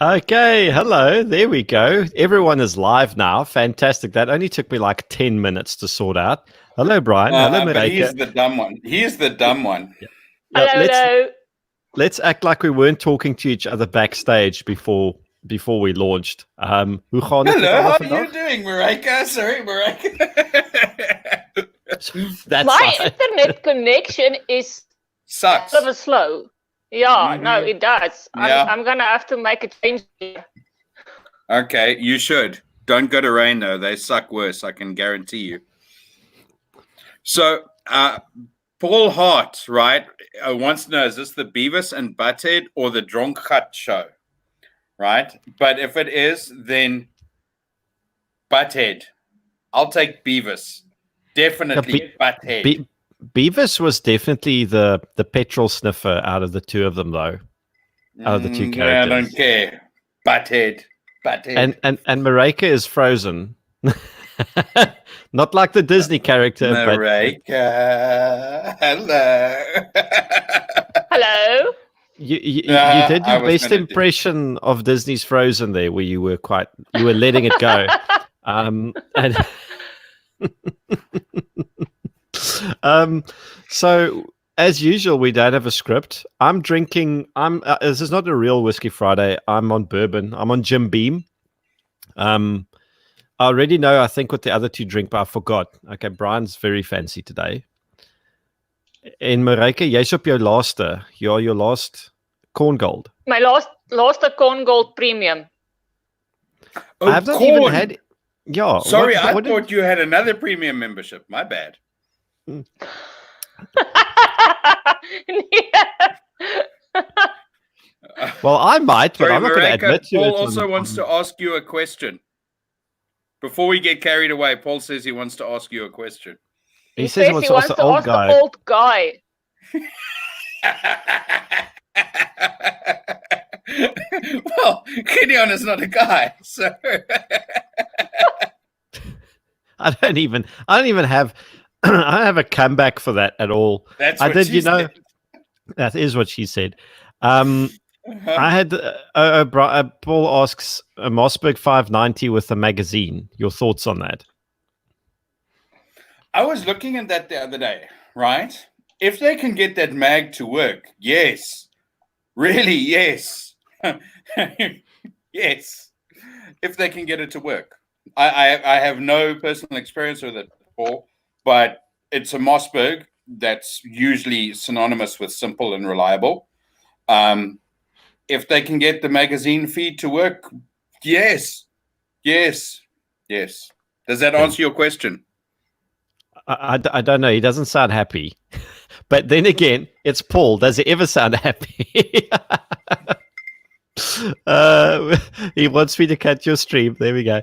Okay, hello. There we go. Everyone is live now. Fantastic. That only took me like 10 minutes to sort out. Hello, Bryan. Hello, But Maryke. he's the dumb one. He's the dumb one. Yeah, Hello, let's hello. let's act like we weren't talking to each other backstage before we launched. Hoe gaan dit met Hello, almal how are you vandag? doing, Maryke? Sorry, Maryke. That's My internet connection is Sucks. sort of slow. Yeah, no, it does. Yeah. I'm gonna have to make a change here. Okay, you should. Don't go to Rain, though. They suck worse, I can guarantee you. So, Paul Hart, right, wants to know, is this the Beavis and Butthead or the Dronkat show? Right? But if it is, then Butthead. I'll take Beavis. Definitely Butthead. Beavis was definitely the petrol sniffer out of the two of them, though. Out of the two characters. I don't care. Butthead. And Maryke is frozen. Not like the Disney character. Maryke. Hello. Hello. You did your best impression of Disney's Frozen there, where you were letting it go. So as usual, we don't have a script. I'm drinking. This is not a real Whisky Friday. I'm on bourbon. I'm on Jim Beam. I already know, I think, what the other two drink, but I forgot. Okay, Bryan's very fancy today. En Maryke, jy's op jou laaste. Ja, your last corn gold. My last corn gold premium. Oh, I have not even had. Yeah. Sorry, I thought you had another premium membership. My bad. Well, I might, but Sorry, I'm not going to admit to Paul it. Paul also wants to ask you a question. Before we get carried away, Paul says he wants to ask you a question. He says he wants to ask the old guy. Well, Gideon is not a guy, so I don't even have I don't have a comeback for that at all. That's I what did, she said. That is what she said. I had Paul asks a Mossberg 590 with a magazine. Your thoughts on that? I was looking at that the other day, right? If they can get that mag to work, yes. Really, yes. Yes. If they can get it to work. I have no personal experience with it, Paul, but it's a Mossberg that's usually synonymous with simple and reliable. If they can get the magazine feed to work, yes. Yes. Yes. Does that answer your question? I don't know. He doesn't sound happy. But then again, it's Paul. Does he ever sound happy? He wants me to cut your stream. There we go.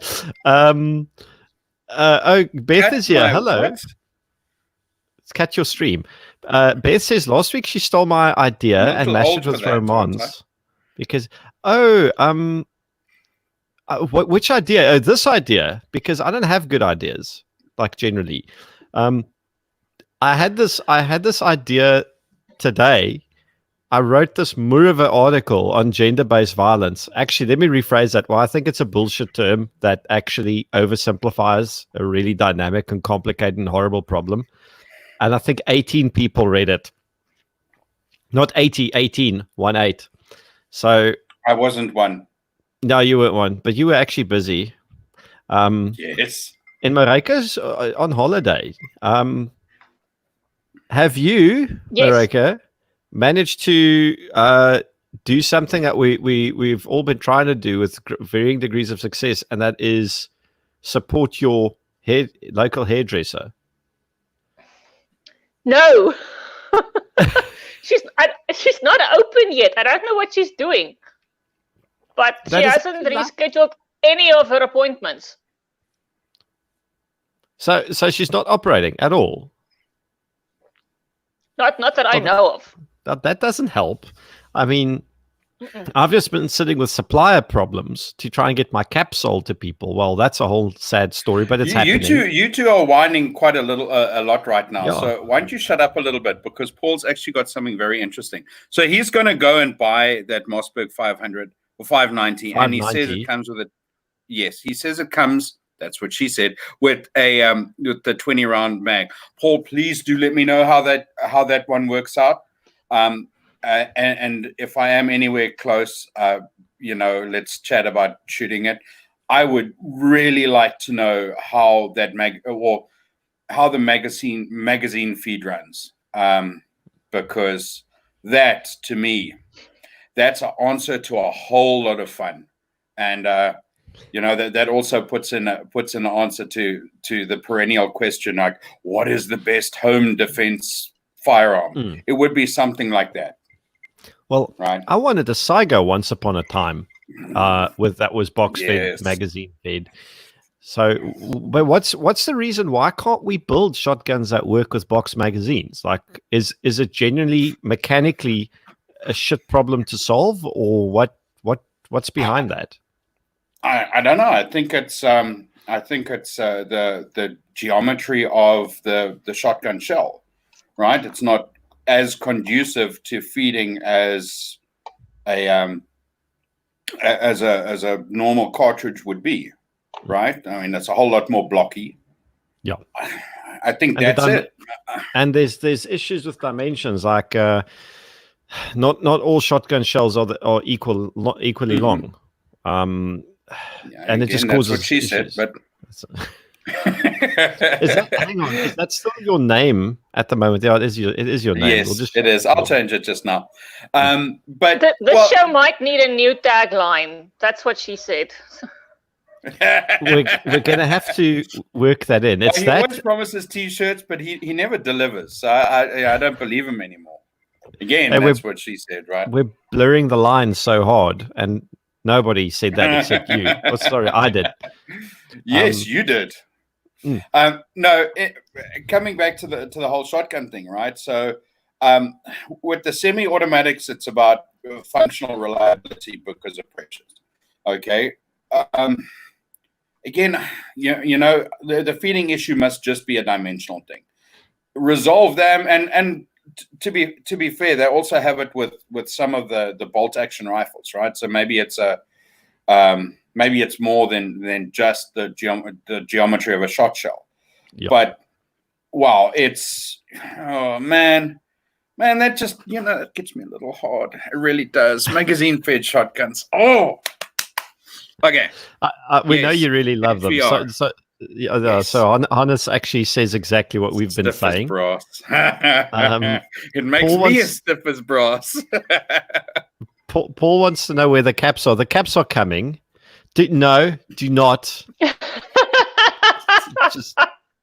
Beth is here. Hello. Let's cut your stream. Beth says last week she stole my idea and mashed it with romance. Because which idea? Oh, this idea. Because I don't have good ideas, like generally. I had this idea today. I wrote this Murava article on gender-based violence. Actually, let me rephrase that. Well, I think it's a bullshit term that actually oversimplifies a really dynamic and complicated and horrible problem. And I think 18 people read it. Not 80, 18, 18. So I wasn't one. No, you weren't one, but you were actually busy. Yes. And Maryke's on holiday. Have you, yes, Maryke, managed to do something that we've all been trying to do with varying degrees of success, and that is support your local hairdresser? No. She's not open yet. I don't know what she's doing. But she hasn't rescheduled any of her appointments. So she's not operating at all? Not that I know of. That doesn't help. I mean, I've just been sitting with supplier problems to try and get my cap sold to people. Well, that's a whole sad story, but it's happening. You two are whining quite a lot right now. Yeah. So why don't you shut up a little bit, because Paul's actually got something very interesting. So he's going to go and buy that Mossberg 500 for $590, and he says 590. it comes with a. Yes, he says it comes. That's what she said, with the 20-round mag. Paul, please do let me know how that one works out. And if I am anywhere close, let's chat about shooting it. I would really like to know how that how the magazine feed runs, because that, to me, that's an answer to a whole lot of fun, and that also puts in an answer to the perennial question, like, what is the best home defense firearm? It would be something like that. Well, right. I wanted a Saigo once upon a time, that was box fed, magazine fed. So, but what's the reason why can't we build shotguns that work with box magazines? Like, is it genuinely mechanically a shit problem to solve, or what's behind that? I don't know. I think it's the geometry of the shotgun shell, right? It's not as conducive to feeding as a normal cartridge would be, right? I mean, that's a whole lot more blocky. Yeah, I think that's it. And there's issues with dimensions, like not all shotgun shells are equally long. And it just causes what she issues. said, but hang on, is that still your name at the moment? Yeah, it is your name. Yes, it is. I'll change it just now. But the show might need a new tagline. That's what she said. we're gonna have to work that in. He always promises T-shirts, but he never delivers. So I don't believe him anymore. Again, that's what she said, right? We're blurring the lines so hard, and nobody said that except you. Oh, sorry, I did. Yes, you did. Coming back to the whole shotgun thing, right? So with the semi-automatics, it's about functional reliability because of pressures. Okay. Again, the feeding issue must just be a dimensional thing. Resolve them, and to be fair, they also have it with some of the bolt action rifles, right? So maybe it's more than just the geometry of a shot shell. Yep. But wow, man, that just it gets me a little hard. It really does. Magazine fed shotguns. Oh, okay. We know you really love them. Yes. So Hannes actually says exactly what we've been saying. Brass. It makes me as stiff as brass. Paul wants to know where the caps are. The caps are coming. Do not.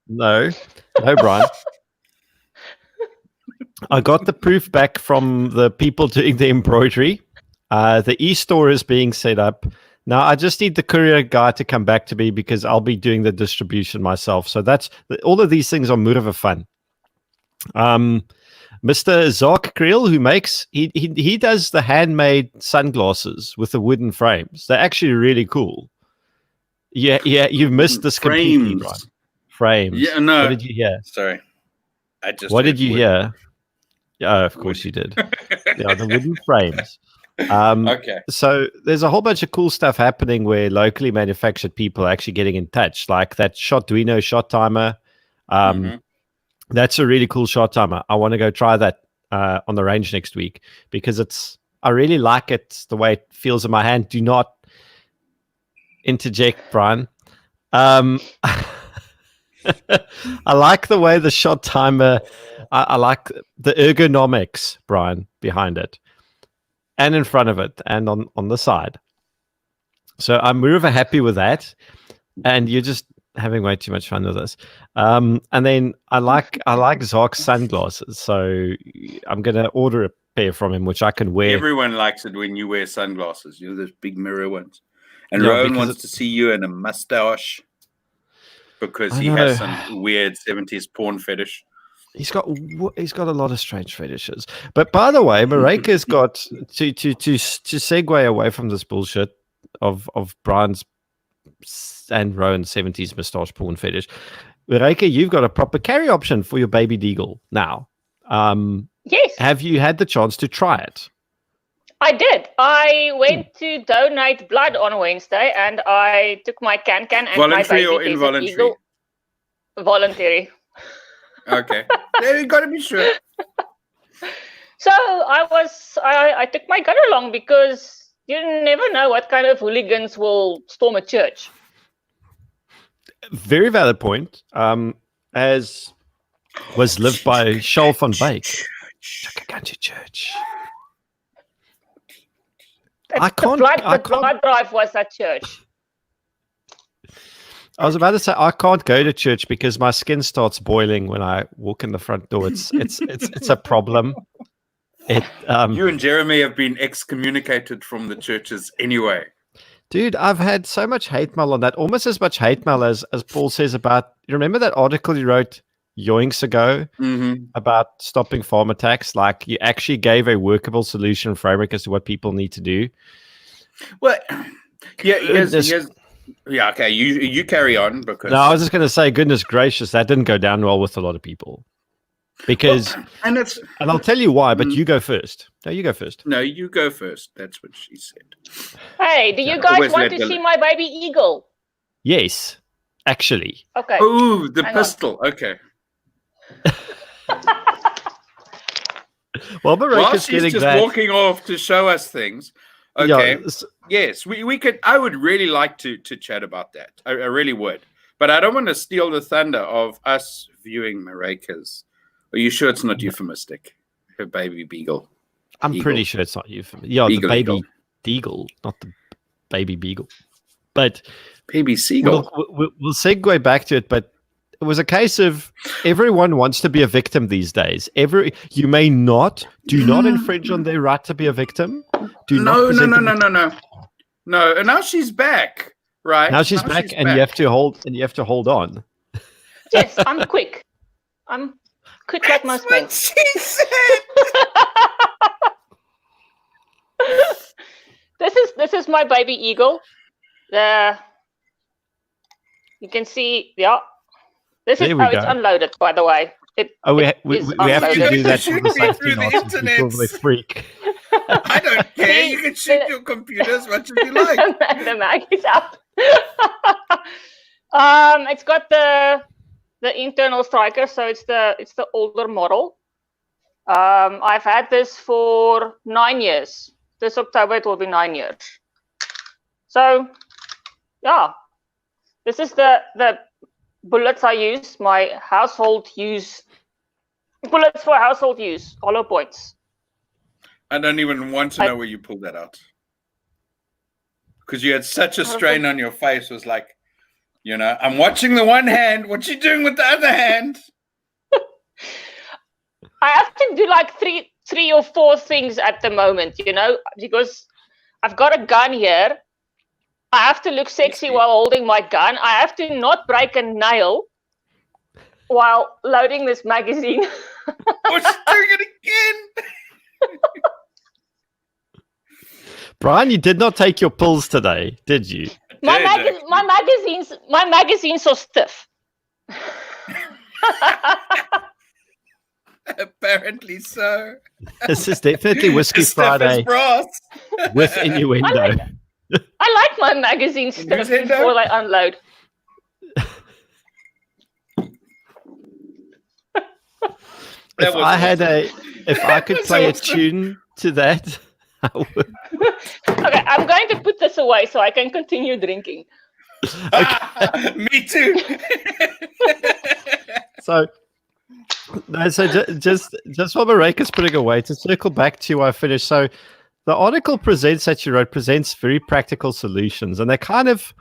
No, Brian. I got the proof back from the people doing the embroidery. The e-store is being set up. Now, I just need the courier guy to come back to me because I'll be doing the distribution myself. So that's all of these things are murva fun. Mr. Zark Creel, who makes he does the handmade sunglasses with the wooden frames. They're actually really cool. Yeah, you've missed this completely, right? Frames. Yeah, no. What did you hear? Sorry, What did you hear? Yeah, of course you did. Yeah, the wooden frames. Okay. So there's a whole bunch of cool stuff happening where locally manufactured people are actually getting in touch, like that Shotduino shot timer. That's a really cool shot timer. I want to go try that on the range next week because I really like it, the way it feels in my hand. Do not interject, Brian. I like the way the shot timer, I like the ergonomics, Brian, behind it. And in front of it, and on the side. So I'm really happy with that. And you're just having way too much fun with this. And then I like Zark's sunglasses. So I'm gonna order a pair from him, which I can wear. Everyone likes it when you wear sunglasses. Those big mirror ones. And Rowan wants to see you in a mustache because he has some weird 70s porn fetish. He's got a lot of strange fetishes. But by the way, Maryke's got to segue away from this bullshit of Brian's and Rowan's 70s moustache porn fetish. Maryke, you've got a proper carry option for your baby deagle now. Yes. Have you had the chance to try it? I did. I went to donate blood on Wednesday, and I took my can and Voluntary my or baby involuntary? Eagle. Voluntary. Okay. Yeah, you got to be sure. So I took my gun along because you never know what kind of hooligans will storm a church. Very valid point. As was lived by Charles van Beek. Took a gun to church. The blood drive was at church. I was about to say I can't go to church because my skin starts boiling when I walk in the front door. It's a problem. You and Jeremy have been excommunicated from the churches anyway. Dude, I've had so much hate mail on that. Almost as much hate mail as Paul says about. You remember that article he wrote yoinks ago about stopping farm attacks? Like you actually gave a workable solution framework as to what people need to do. Well, yeah, okay. You carry on because. No, I was just going to say, goodness gracious, that didn't go down well with a lot of people. Because and I'll tell you why, but you go first. No, you go first. No, you go first. That's what she said. Hey, do you guys want to see my baby eagle? Yes, actually. Okay. Oh, the pistol. Okay. Well, Maryke is she's just walking off to show us things. Okay. Yeah, yes, we could. I would really like to chat about that. I really would, but I don't want to steal the thunder of us viewing Maryke's. Are you sure it's not euphemistic? Her baby beagle. I'm pretty sure it's not euphemistic. Yeah, the baby deagle, not the baby beagle. But baby seagull. We'll segue back to it, but it was a case of everyone wants to be a victim these days. You may not. Do not infringe on their right to be a victim. No. No, and now she's back, right? Now she's back, and you have to hold on. Yes, I'm quick. I'm quick like most men. She said. This is my baby eagle. You can see, yeah. It's unloaded, by the way. We have to do that for the safety not to probably freak. I don't care. You can shoot your computer as much as you like. The mag is up. It's got the internal striker, so it's the older model. I've had this for 9 years. This October it will be 9 years. So, yeah, this is the bullets I use. My household use bullets for household use. Hollow points. I don't even want to know where you pulled that out, because you had such a strain on your face. It was like, I'm watching the one hand. What you doing with the other hand? I have to do like three or four things at the moment, because I've got a gun here. I have to look sexy while holding my gun. I have to not break a nail while loading this magazine. What's doing it again? Brian, you did not take your pills today, did you? My magazines are stiff. Apparently so. This is definitely Whisky Friday with innuendo. I like my magazines stiff before they unload. If I could play a tune to that, I would. Okay, I'm going to put this away so I can continue drinking. Me too. So just while Maryke is putting away, to circle back to I finished. So the article that you wrote presents very practical solutions, and they're kind of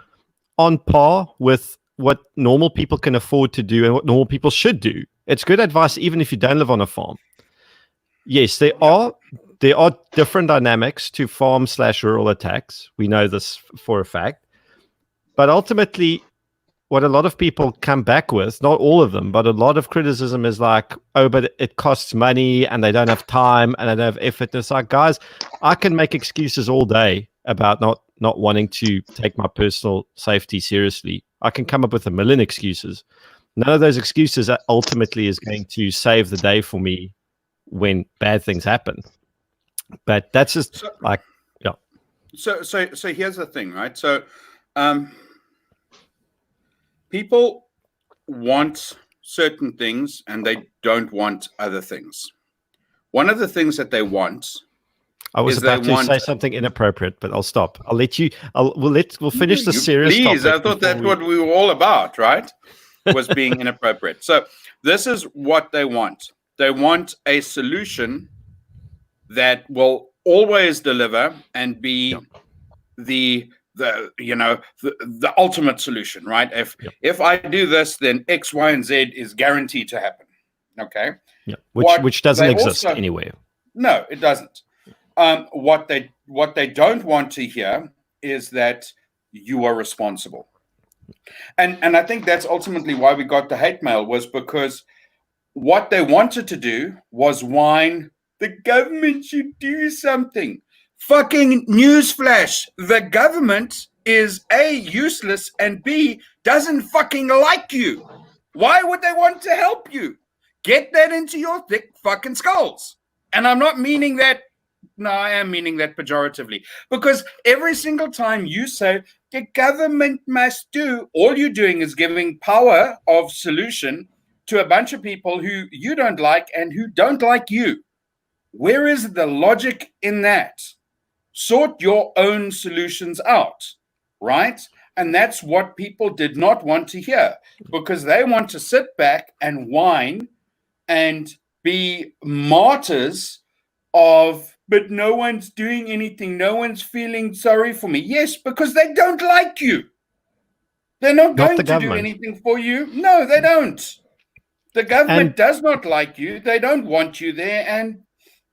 on par with what normal people can afford to do and what normal people should do. It's good advice even if you don't live on a farm. Yes, there are different dynamics to farm/rural attacks. We know this for a fact. But ultimately, what a lot of people come back with, not all of them, but a lot of criticism is like, oh, but it costs money and they don't have time and they don't have effort. And it's like, guys, I can make excuses all day about not wanting to take my personal safety seriously. I can come up with a million excuses. None of those excuses ultimately is going to save the day for me when bad things happen. But that's just So- like, yeah. So here's the thing, right? So, people want certain things and they don't want other things. One of the things that they want I was is they about to want- say something inappropriate, but I'll stop. I'll let you. We'll finish the You serious please, topic. I thought that's before what we were all about, right? Was being inappropriate. So this is what they want. They want a solution that will always deliver and be the ultimate solution, right? If I do this, then X, Y, and Z is guaranteed to happen. Okay. Yeah, What which doesn't they exist also- anywhere. No, it doesn't. What they don't want to hear is that you are responsible. And I think that's ultimately why we got the hate mail, was because what they wanted to do was whine, the government should do something. Fucking newsflash. The government is A, useless, and B, doesn't fucking like you. Why would they want to help you? Get that into your thick fucking skulls. And I'm not meaning that, no, I am meaning that pejoratively. Because every single time you say, the government must do, all you're doing is giving power of solution to a bunch of people who you don't like and who don't like you. Where is the logic in that? Sort your own solutions out, right? And that's what people did not want to hear, because they want to sit back and whine and be martyrs of, but no one's doing anything, no one's feeling sorry for me. Yes, because they don't like you. They're not going to do anything for you. No, they don't. The government does not like you. They don't want you there. And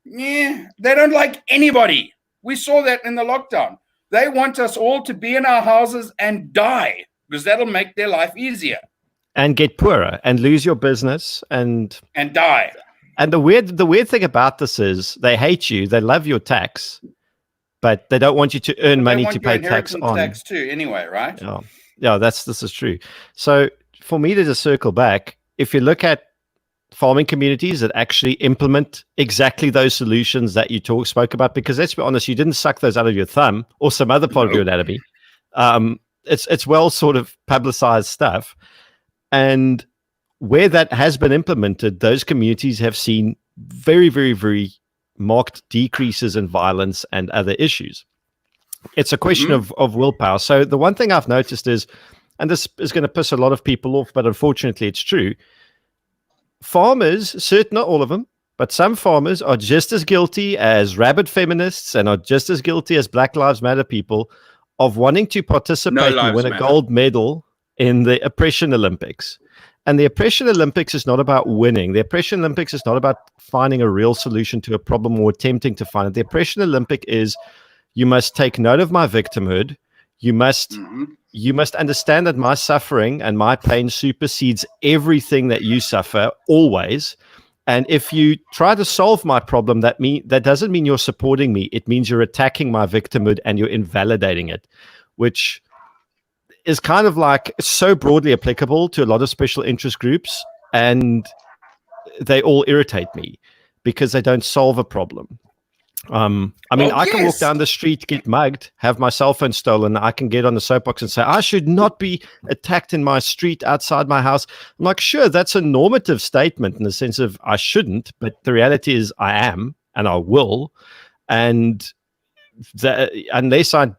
yeah, they don't like anybody. We saw that in the lockdown. They want us all to be in our houses and die, because that'll make their life easier. And get poorer and lose your business and die. And the weird thing about this is they hate you, they love your tax, but they don't want you to earn money to pay tax on. Tax too, anyway, right? Yeah, this is true. So for me to just circle back, if you look at farming communities that actually implement exactly those solutions that you spoke about, because let's be honest, you didn't suck those out of your thumb or some other part of your anatomy. It's well sort of publicized stuff. And where that has been implemented, those communities have seen very, very, very marked decreases in violence and other issues. It's a question of willpower. So the one thing I've noticed is, and this is going to piss a lot of people off, but unfortunately it's true, farmers, certainly not all of them, but some farmers are just as guilty as rabid feminists and are just as guilty as Black Lives Matter people of wanting to participate and win a gold medal in the Oppression Olympics. And the Oppression Olympics is not about winning. The Oppression Olympics is not about finding a real solution to a problem or attempting to find it. The Oppression Olympic is, you must take note of my victimhood. You must understand that my suffering and my pain supersedes everything that you suffer always. And if you try to solve my problem, that doesn't mean you're supporting me. It means you're attacking my victimhood and you're invalidating it, which is kind of like so broadly applicable to a lot of special interest groups, and they all irritate me because they don't solve a problem. I can walk down the street, get mugged, have my cell phone stolen. I can get on the soapbox and say, I should not be attacked in my street outside my house. I'm like, sure, that's a normative statement in the sense of I shouldn't, but the reality is I am, and I will. And unless I,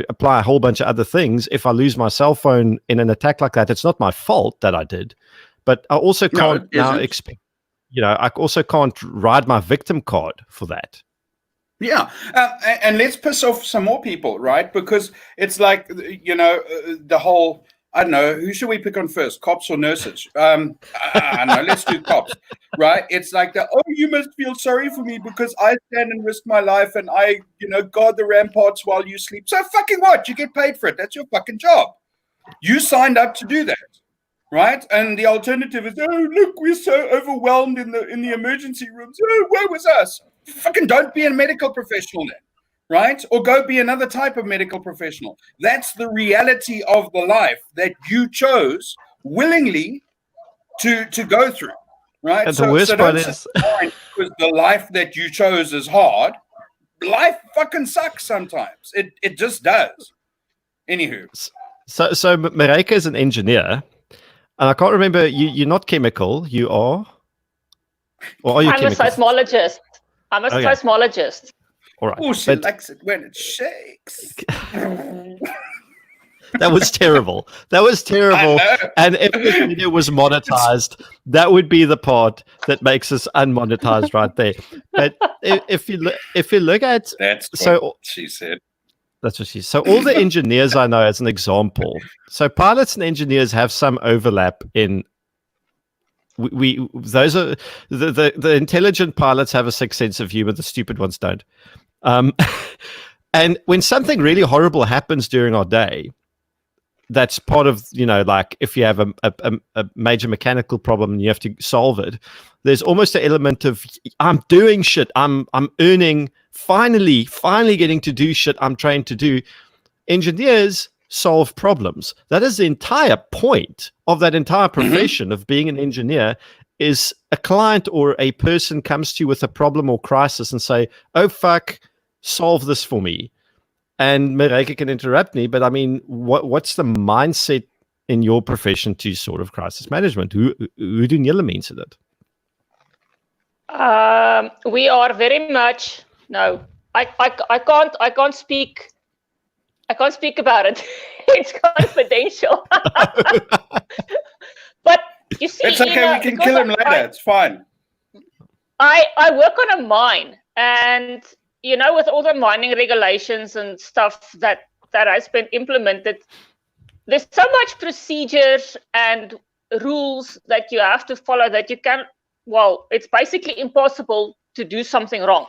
apply a whole bunch of other things, if I lose my cell phone in an attack like that, it's not my fault that I did. But I also can't now expect, I also can't ride my victim card for that. Yeah, and let's piss off some more people, right? Because it's like, the whole, I don't know, who should we pick on first, cops or nurses? I don't know, let's do cops, right? It's like, you must feel sorry for me because I stand and risk my life and I, guard the ramparts while you sleep. So fucking what? You get paid for it. That's your fucking job. You signed up to do that, right? And the alternative is, oh, look, we're so overwhelmed in the emergency rooms. Oh, where was us? Fucking don't be a medical professional then, right? Or go be another type of medical professional. That's the reality of the life that you chose willingly to go through, right? And the worst part is, because the life that you chose is hard, life fucking sucks sometimes. It just does. Anywho. So Maryke is an engineer, and I can't remember, you're not chemical, you are? Or are you I'm a seismologist. I'm a seismologist. All right. Oh, she likes it when it shakes. That was terrible. That was terrible. And if this video was monetized, that would be the part that makes us unmonetized right there. But if you look at that's what she said. That's what she said. So all the engineers I know, as an example, so pilots and engineers have some overlap in. Those are the intelligent pilots have a sixth sense of humor. The stupid ones don't. And when something really horrible happens during our day, that's part of, like if you have a major mechanical problem and you have to solve it, there's almost an element of, I'm doing shit. I'm earning, finally getting to do shit I'm trained to do. Engineers solve problems. That is the entire point of that entire profession of being an engineer, is a client or a person comes to you with a problem or crisis and say, oh, fuck, solve this for me. And Maryke can interrupt me, but I mean, what's the mindset in your profession to sort of crisis management? Hoe doen julle mense dit? We are very much I can't speak about it. It's confidential. But you see, it's okay. We can kill him later. It's fine. I work on a mine, and with all the mining regulations and stuff that has been implemented, there's so much procedures and rules that you have to follow that you can. Well, it's basically impossible to do something wrong.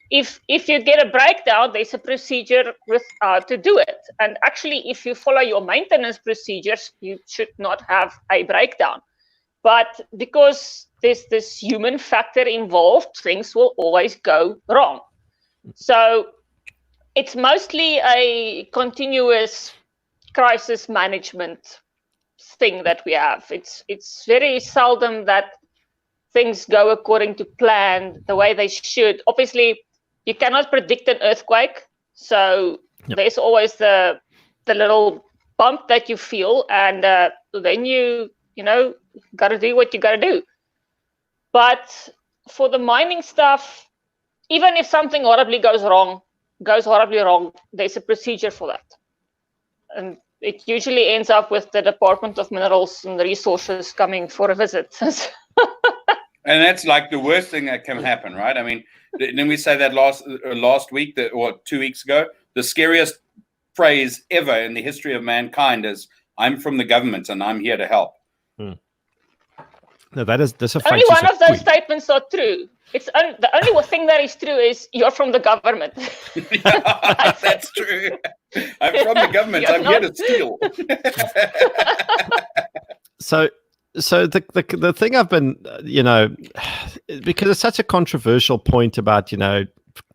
If you get a breakdown, there's a procedure with to do it. And actually, if you follow your maintenance procedures, you should not have a breakdown. But because there's this human factor involved, things will always go wrong. So it's mostly a continuous crisis management thing that we have. It's very seldom that things go according to plan, the way they should. Obviously, you cannot predict an earthquake, so there's always the little bump that you feel, and then you got to do what you got to do. But for the mining stuff, even if something horribly goes horribly wrong, there's a procedure for that, and it usually ends up with the Department of Minerals and Resources coming for a visit. And that's like the worst thing that can happen, right? I mean, didn't we say that last week, or 2 weeks ago? The scariest phrase ever in the history of mankind is, "I'm from the government and I'm here to help." No, that's a only one of those statements are true. It's the only thing that is true is you're from the government. That's true. I'm from the government. I'm here to steal. So the thing I've been, because it's such a controversial point about,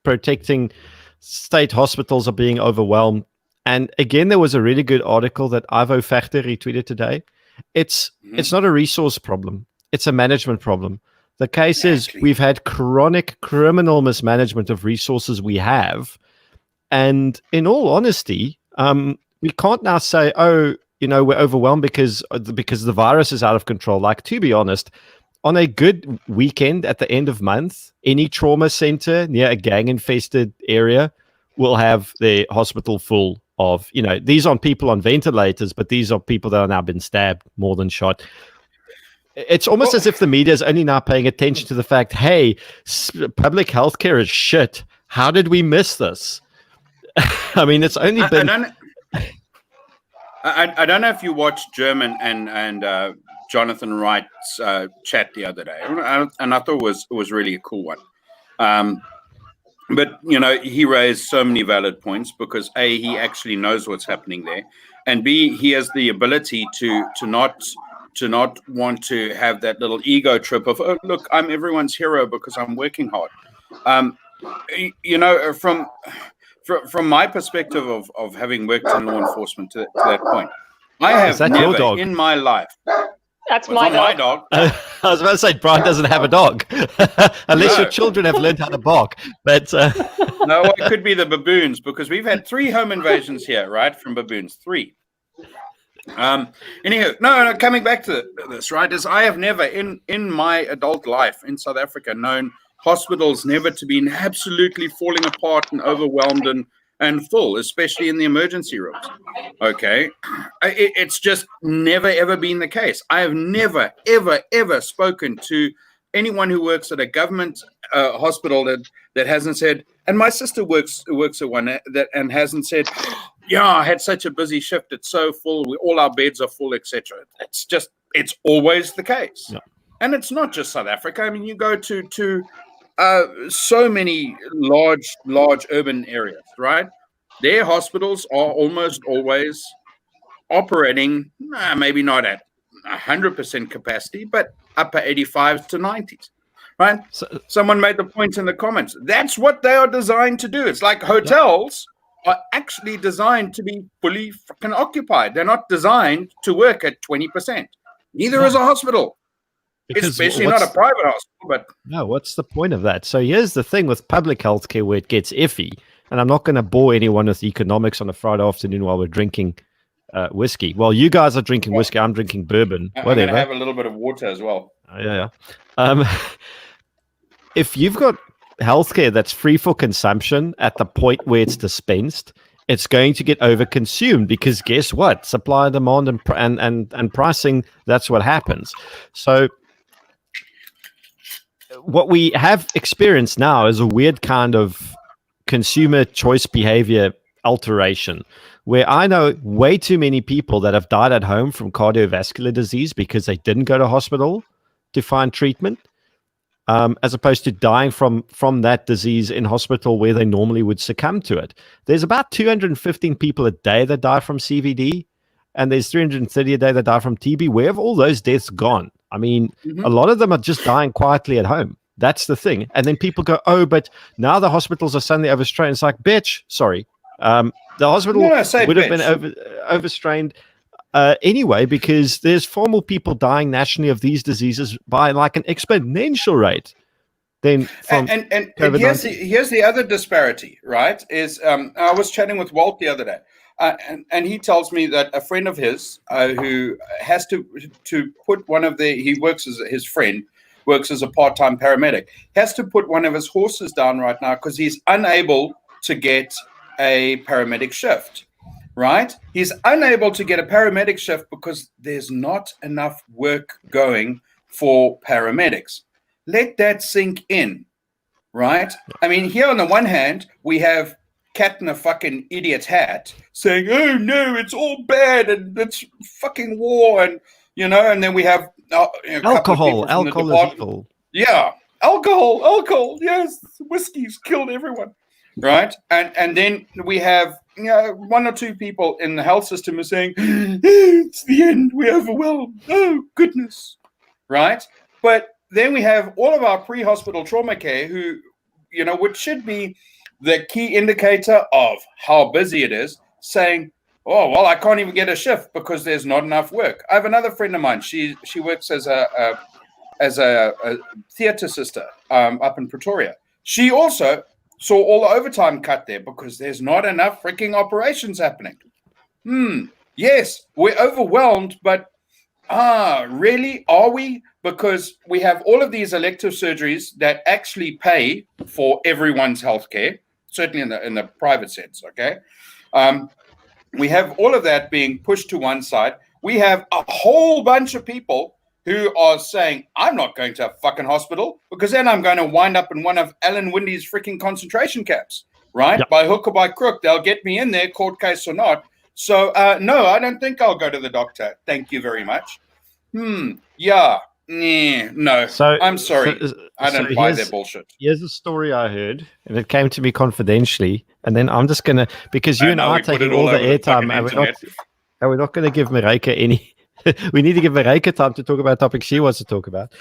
protecting state hospitals are being overwhelmed. And again, there was a really good article that Ivo Vegter retweeted today. It's not a resource problem. It's a management problem. The case is we've had chronic criminal mismanagement of resources we have. And in all honesty, we can't now say, we're overwhelmed because the virus is out of control. Like, to be honest, on a good weekend at the end of month, any trauma center near a gang-infested area will have their hospital full of, these aren't people on ventilators, but these are people that have now been stabbed more than shot. It's almost as if the media is only now paying attention to the fact, hey, public healthcare is shit. How did we miss this? I mean, it's only been... I don't know if you watched German and Jonathan Wright's chat the other day, and I thought it was really a cool one. But he raised so many valid points because A, he actually knows what's happening there, and B, he has the ability to not want to have that little ego trip of, oh, look, I'm everyone's hero because I'm working hard. From my perspective of having worked in law enforcement to that point, I have never in my life. That's my dog. I was about to say, Bryan doesn't have a dog, unless your children have learned how to bark. But No, it could be the baboons, because we've had 3 home invasions here, right? From baboons, 3. Anyhow, no, coming back to this, right, is I have never in my adult life in South Africa known hospitals never to be absolutely falling apart and overwhelmed and full, especially in the emergency rooms. Okay, it's just never ever been the case. I have never ever spoken to anyone who works at a government hospital that hasn't said, and my sister works at one that and hasn't said, yeah, I had such a busy shift, it's so full, all our beds are full, etc. It's always the case. Yeah. And it's not just South Africa. I mean, you go to so many large urban areas, right? Their hospitals are almost always operating, maybe not at 100% capacity, but upper 85s to 90s, right? So, someone made the point in the comments. That's what they are designed to do. It's like hotels are actually designed to be fully fucking occupied. They're not designed to work at 20%. Neither is a hospital. Because especially not a private hospital, but no, what's the point of that? So here's the thing with public healthcare where it gets iffy, and I'm not going to bore anyone with economics on a Friday afternoon while we're drinking whiskey. Well, you guys are drinking whiskey, I'm drinking bourbon. I'm whatever. going to have a little bit of water as well. Yeah. If you've got healthcare that's free for consumption at the point where it's dispensed, it's going to get overconsumed because guess what? Supply and demand and pricing, that's what happens. So what we have experienced now is a weird kind of consumer choice behavior alteration where I know way too many people that have died at home from cardiovascular disease because they didn't go to hospital to find treatment, as opposed to dying from that disease in hospital where they normally would succumb to it. There's about 215 people a day that die from CVD, and there's 330 a day that die from TB. Where have all those deaths gone? I mean, a lot of them are just dying quietly at home. That's the thing. And then people go, oh, but now the hospitals are suddenly overstrained. It's like, bitch, sorry. The hospital would have been overstrained anyway, because there's far more people dying nationally of these diseases by like an exponential rate than from and here's the other disparity, right? Is I was chatting with Walt the other day, and he tells me that a friend of his who has to put one of his friend works as a part-time paramedic, has to put one of his horses down right now because he's unable to get a paramedic shift. Right? He's unable to get a paramedic shift because there's not enough work going for paramedics. Let that sink in, right? I mean, here on the one hand, we have cat in a fucking idiot's hat saying, oh no, it's all bad and it's fucking war, and and then we have alcohol is evil. Yeah, alcohol, yes, whiskey's killed everyone. Right, and then we have 1 or 2 people in the health system who are saying, it's the end, we're overwhelmed, oh goodness, right? But then we have all of our pre-hospital trauma care who, which should be the key indicator of how busy it is, saying, oh well, I can't even get a shift because there's not enough work. I have another friend of mine. She works as a theatre sister up in Pretoria. She also saw all the overtime cut there because there's not enough freaking operations happening. Yes, we're overwhelmed, but really, are we? Because we have all of these elective surgeries that actually pay for everyone's healthcare, certainly in the private sense, okay? We have all of that being pushed to one side. We have a whole bunch of people who are saying, I'm not going to a fucking hospital because then I'm going to wind up in one of Alan Windy's freaking concentration camps, right? Yep. By hook or by crook, they'll get me in there, court case or not. So, no, I don't think I'll go to the doctor. Thank you very much. Yeah, no, so, I'm sorry. I don't buy their bullshit. Here's a story I heard, and it came to me confidentially, and then I'm just going to, because you and I are taking all the airtime, and we're not going to give Maryke any... We need to give Maryke time to talk about topics she wants to talk about.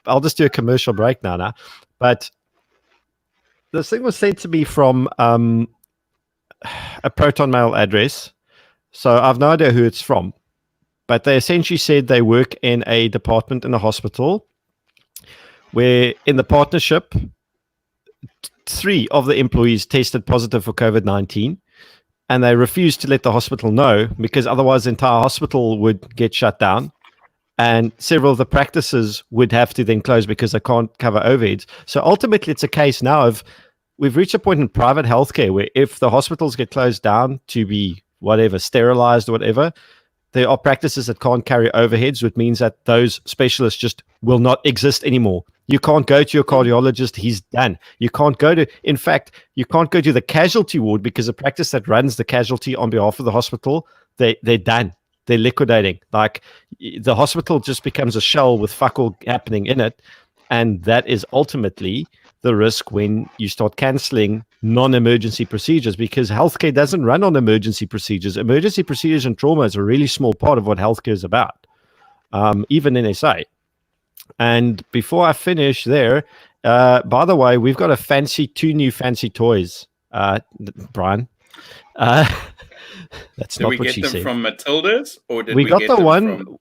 I'll just do a commercial break now. But this thing was sent to me from a Proton Mail address. So I've no idea who it's from. But they essentially said they work in a department in a hospital where in the partnership, 3 of the employees tested positive for COVID-19, and they refused to let the hospital know because otherwise the entire hospital would get shut down, and several of the practices would have to then close because they can't cover overheads. So ultimately, it's a case now of we've reached a point in private healthcare where if the hospitals get closed down to be whatever, sterilized or whatever, there are practices that can't carry overheads, which means that those specialists just will not exist anymore. You can't go to your cardiologist, he's done. You can't go to, in fact, you can't go to the casualty ward because the practice that runs the casualty on behalf of the hospital, they're done. They're liquidating. Like the hospital just becomes a shell with fuck all happening in it. And that is ultimately the risk when you start canceling non-emergency procedures, because healthcare doesn't run on emergency procedures. Emergency procedures and trauma is a really small part of what healthcare is about, even in SA. And before I finish there, by the way, we've got two new fancy toys, Bryan. That's did not we what get she them said. from Matilda's, or did We we got get the them one. from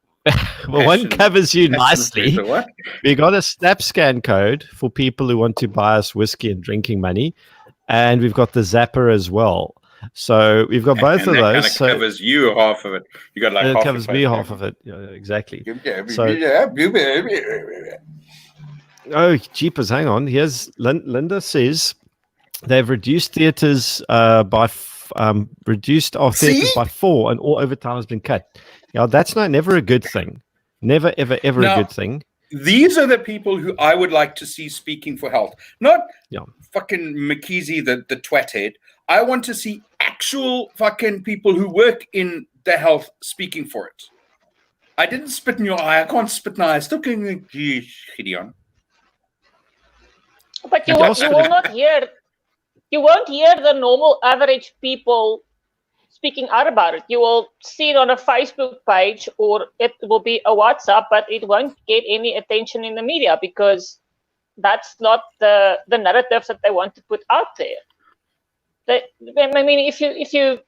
Well, one Passion- covers you Passion nicely. Fruit or what? We got a SnapScan code for people who want to buy us whiskey and drinking money, and we've got the Zapper as well. So we've got both and of that those. kind of so covers you half of it. You got like it half covers your me face, half of it. Yeah, exactly. So, Oh, jeepers! Hang on. Here's Linda says they've reduced theaters reduced our theaters See? by 4, and all overtime has been cut. Yeah, that's never a good thing. Never, ever, ever Now, a good thing. these are the people who I would like to see speaking for health, not Yeah. fucking McKeezy, the twat head. I want to see actual fucking people who work in the health speaking for it. I didn't spit in your eye. I can't spit in your eye. Stop getting Gideon. But you will not hear. You won't hear the normal average people speaking out about it. You will see it on a Facebook page, or it will be a WhatsApp, but it won't get any attention in the media because that's not the narratives that they want to put out there. I mean, if you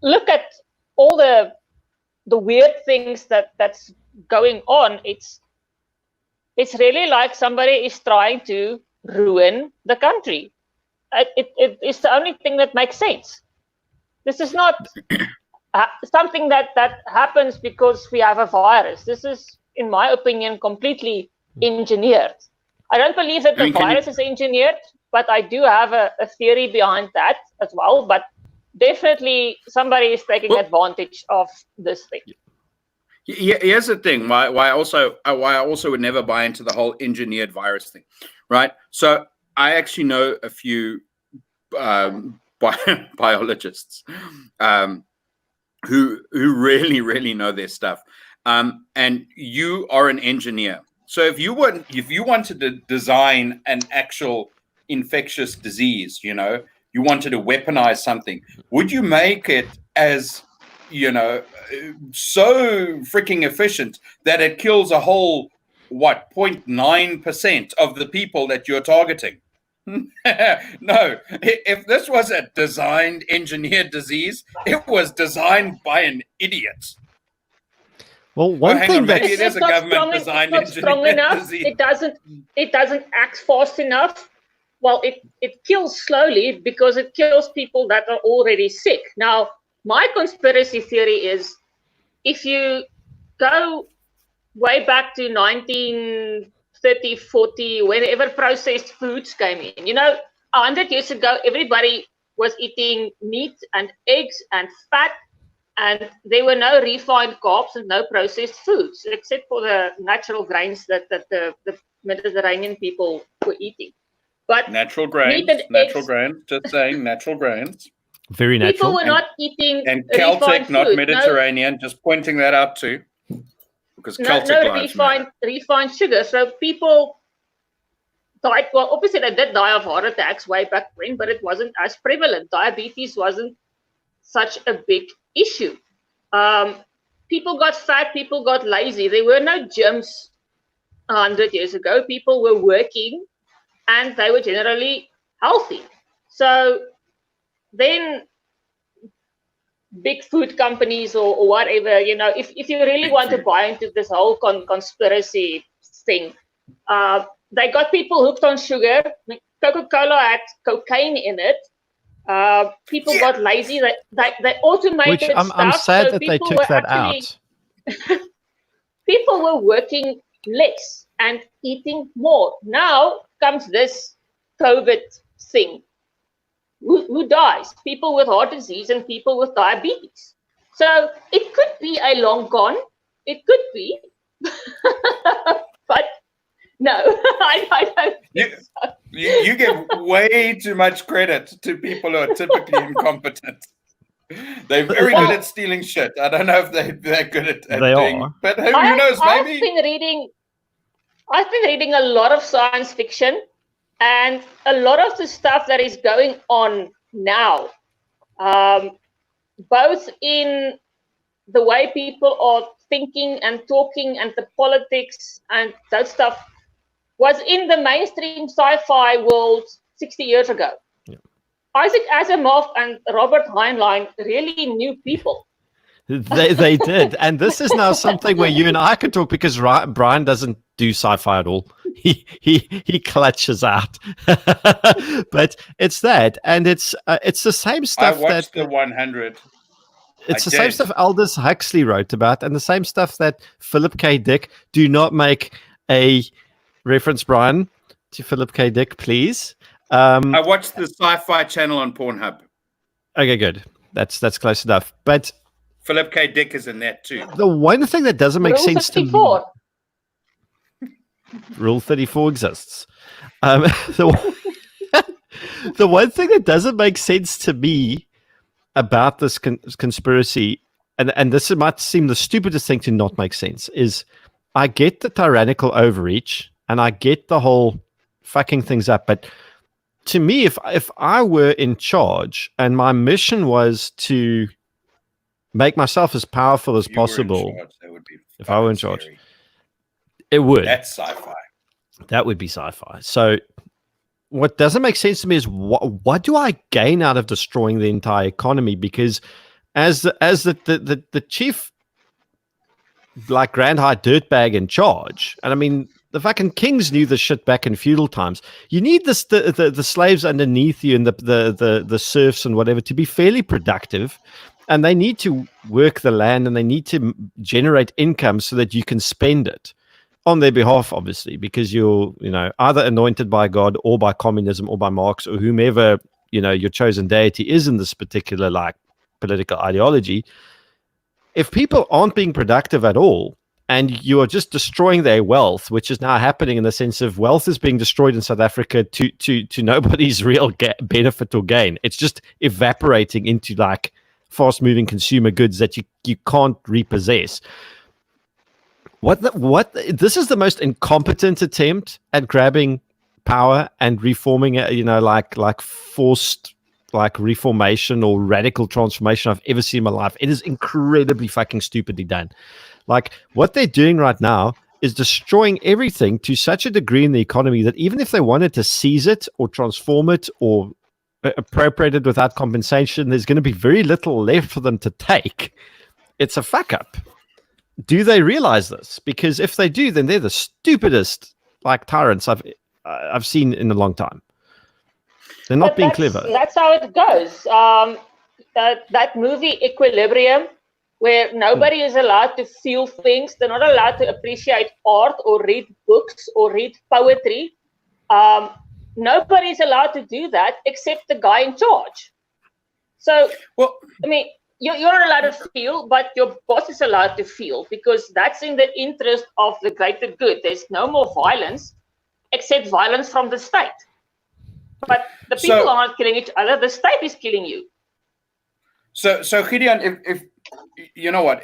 look at all the weird things that's going on, it's really like somebody is trying to ruin the country. It's the only thing that makes sense. This is not something that happens because we have a virus. This is, in my opinion, completely engineered. I don't believe that the virus is engineered, but I do have a theory behind that as well. But definitely somebody is taking advantage of this thing. Yeah, here's the thing. Why I also would never buy into the whole engineered virus thing, right? So I actually know a few biologists who really know their stuff. And you are an engineer. So if you wanted to design an actual infectious disease, you wanted to weaponize something, would you make it as so freaking efficient that it kills a whole 0.9% of the people that you're targeting? No, if this was a designed, engineered disease, it was designed by an idiot. Well, one thing that it is a government designed engineered disease. It doesn't act fast enough. Well, it kills slowly because it kills people that are already sick. Now, my conspiracy theory is, if you go way back to 1930, 40, whenever processed foods came in, 100 years ago, everybody was eating meat and eggs and fat, and there were no refined carbs and no processed foods, except for the natural grains that the Mediterranean people were eating. But natural grains, just saying, natural grains. Very natural. People were not eating and Celtic, not food. Mediterranean. Just pointing that out too, because Celtic refined sugar. So people died. Well, obviously they did die of heart attacks way back when, but it wasn't as prevalent. Diabetes wasn't such a big issue. People got fat. People got lazy. There were no gyms 100 years ago. People were working, and they were generally healthy. So then big food companies or whatever, if you really want to buy into this whole conspiracy thing, they got people hooked on sugar. Coca-Cola had cocaine in it. People got lazy. They automated Which I'm stuff. sad so that they people took were that actually, out. People were working less and eating more. Now comes this COVID thing. Who dies? People with heart disease and people with diabetes. So it could be a long con. It could be. But no, I don't think so. You give way too much credit to people who are typically incompetent. They're very good at stealing shit. I don't know if they're good at They doing, are. but who knows? Maybe. I've been reading a lot of science fiction, and a lot of the stuff that is going on now, both in the way people are thinking and talking and the politics and that stuff, was in the mainstream sci-fi world 60 years ago. Yeah. Isaac Asimov and Robert Heinlein really knew people. They did, and this is now something where you and I can talk, because Bryan doesn't do sci-fi at all. He clutches out, but it's that, and it's the same stuff. I watched the 100. It's the same stuff Aldous Huxley wrote about, and the same stuff that Philip K. Dick. Do not make a reference, Bryan, to Philip K. Dick, please. I watched the Sci-Fi Channel on Pornhub. Okay, good. That's close enough. But Philip K. Dick is in that too. the one thing that doesn't make Rule sense 34. to me, Rule 34 exists. The one thing that doesn't make sense to me about this conspiracy, and this might seem the stupidest thing to not make sense, is I get the tyrannical overreach and I get the whole fucking things up, but to me, if I were in charge and my mission was to make myself as powerful as possible, if I were in charge, it would. That's sci-fi. That would be sci-fi. So what doesn't make sense to me is what do I gain out of destroying the entire economy? Because as the chief, like, grand high dirtbag in charge, and I mean, the fucking kings knew this shit back in feudal times. You need the slaves underneath you and the serfs and whatever to be fairly productive, and they need to work the land and they need to generate income so that you can spend it on their behalf, obviously, because you're either anointed by God or by communism or by Marx or whomever your chosen deity is in this particular political ideology. If people aren't being productive at all, and you are just destroying their wealth, which is now happening in the sense of wealth is being destroyed in South Africa to nobody's real benefit or gain. It's just evaporating into fast-moving consumer goods that you can't repossess. This is the most incompetent attempt at grabbing power and reforming it, forced reformation or radical transformation I've ever seen in my life. It is incredibly fucking stupidly done. What they're doing right now is destroying everything to such a degree in the economy that even if they wanted to seize it or transform it or appropriate it without compensation, there's going to be very little left for them to take. It's a fuck up. Do they realize this? Because if they do, then they're the stupidest tyrants I've seen in a long time. They're not being clever. That's how it goes. That movie Equilibrium, where nobody is allowed to feel things. They're not allowed to appreciate art or read books or read poetry. Nobody's allowed to do that except the guy in charge. So, I mean, you're not allowed to feel, but your boss is allowed to feel, because that's in the interest of the greater good. There's no more violence except violence from the state. But the people aren't killing each other. The state is killing you. So Gideon, if you know what,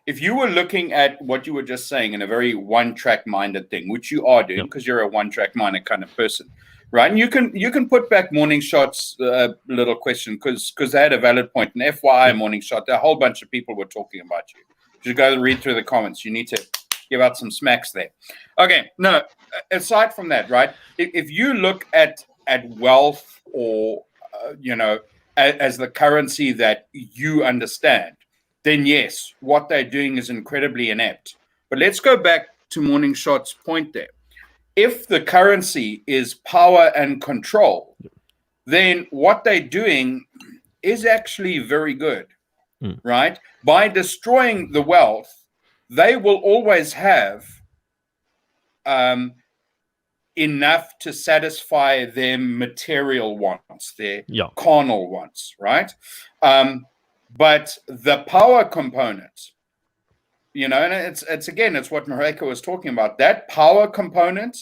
if you were looking at what you were just saying in a very one-track minded thing, which you are doing because you're a one-track minded kind of person, right? And you can put back Morning Shot's little question because they had a valid point. An FYI, Morning Shot, a whole bunch of people were talking about you. You should go and read through the comments. You need to give out some smacks there. Okay, no, aside from that, right? If you look at wealth or as the currency that you understand, then yes, what they're doing is incredibly inept. But let's go back to Morning Shot's point there. if the currency is power and control, then what they're doing is actually very good, right? By destroying the wealth, they will always have enough to satisfy their material wants, their carnal wants, right? But the power component, you know, and it's what Maryke was talking about. That power component,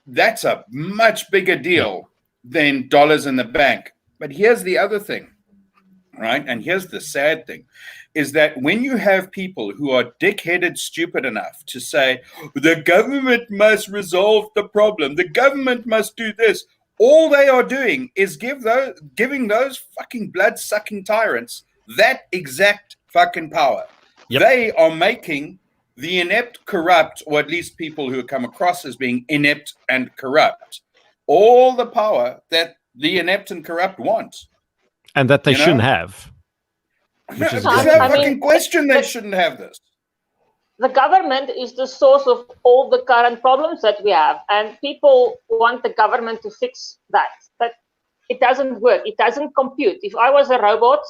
that's a much bigger deal than dollars in the bank. But here's the other thing, right? And here's the sad thing, is that when you have people who are dick-headed stupid enough to say, the government must resolve the problem, the government must do this, all they are doing is giving those fucking blood-sucking tyrants that exact fucking power. Yep. They are making the inept corrupt, or at least people who come across as being inept and corrupt, all the power that the inept and corrupt want. And that they shouldn't have. There's no fucking question they shouldn't have this. The government is the source of all the current problems that we have, and people want the government to fix that. But it doesn't work. It doesn't compute. If I was a robot,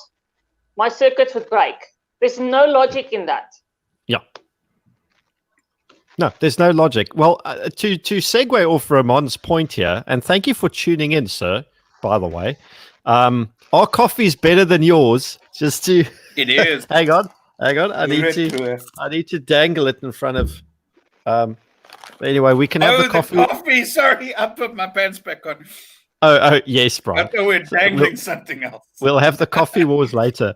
my circuits would break. There's no logic in that. Yeah. No, there's no logic. Well, to segue off Ramon's point here, and thank you for tuning in, sir, by the way. Our coffee's better than yours. Just to it is. hang on. I need to dangle it in front of. Anyway, we can have the coffee. Sorry, I put my pants back on. Oh, yes, Bryan. I thought we're dangling something else. We'll have the coffee wars later.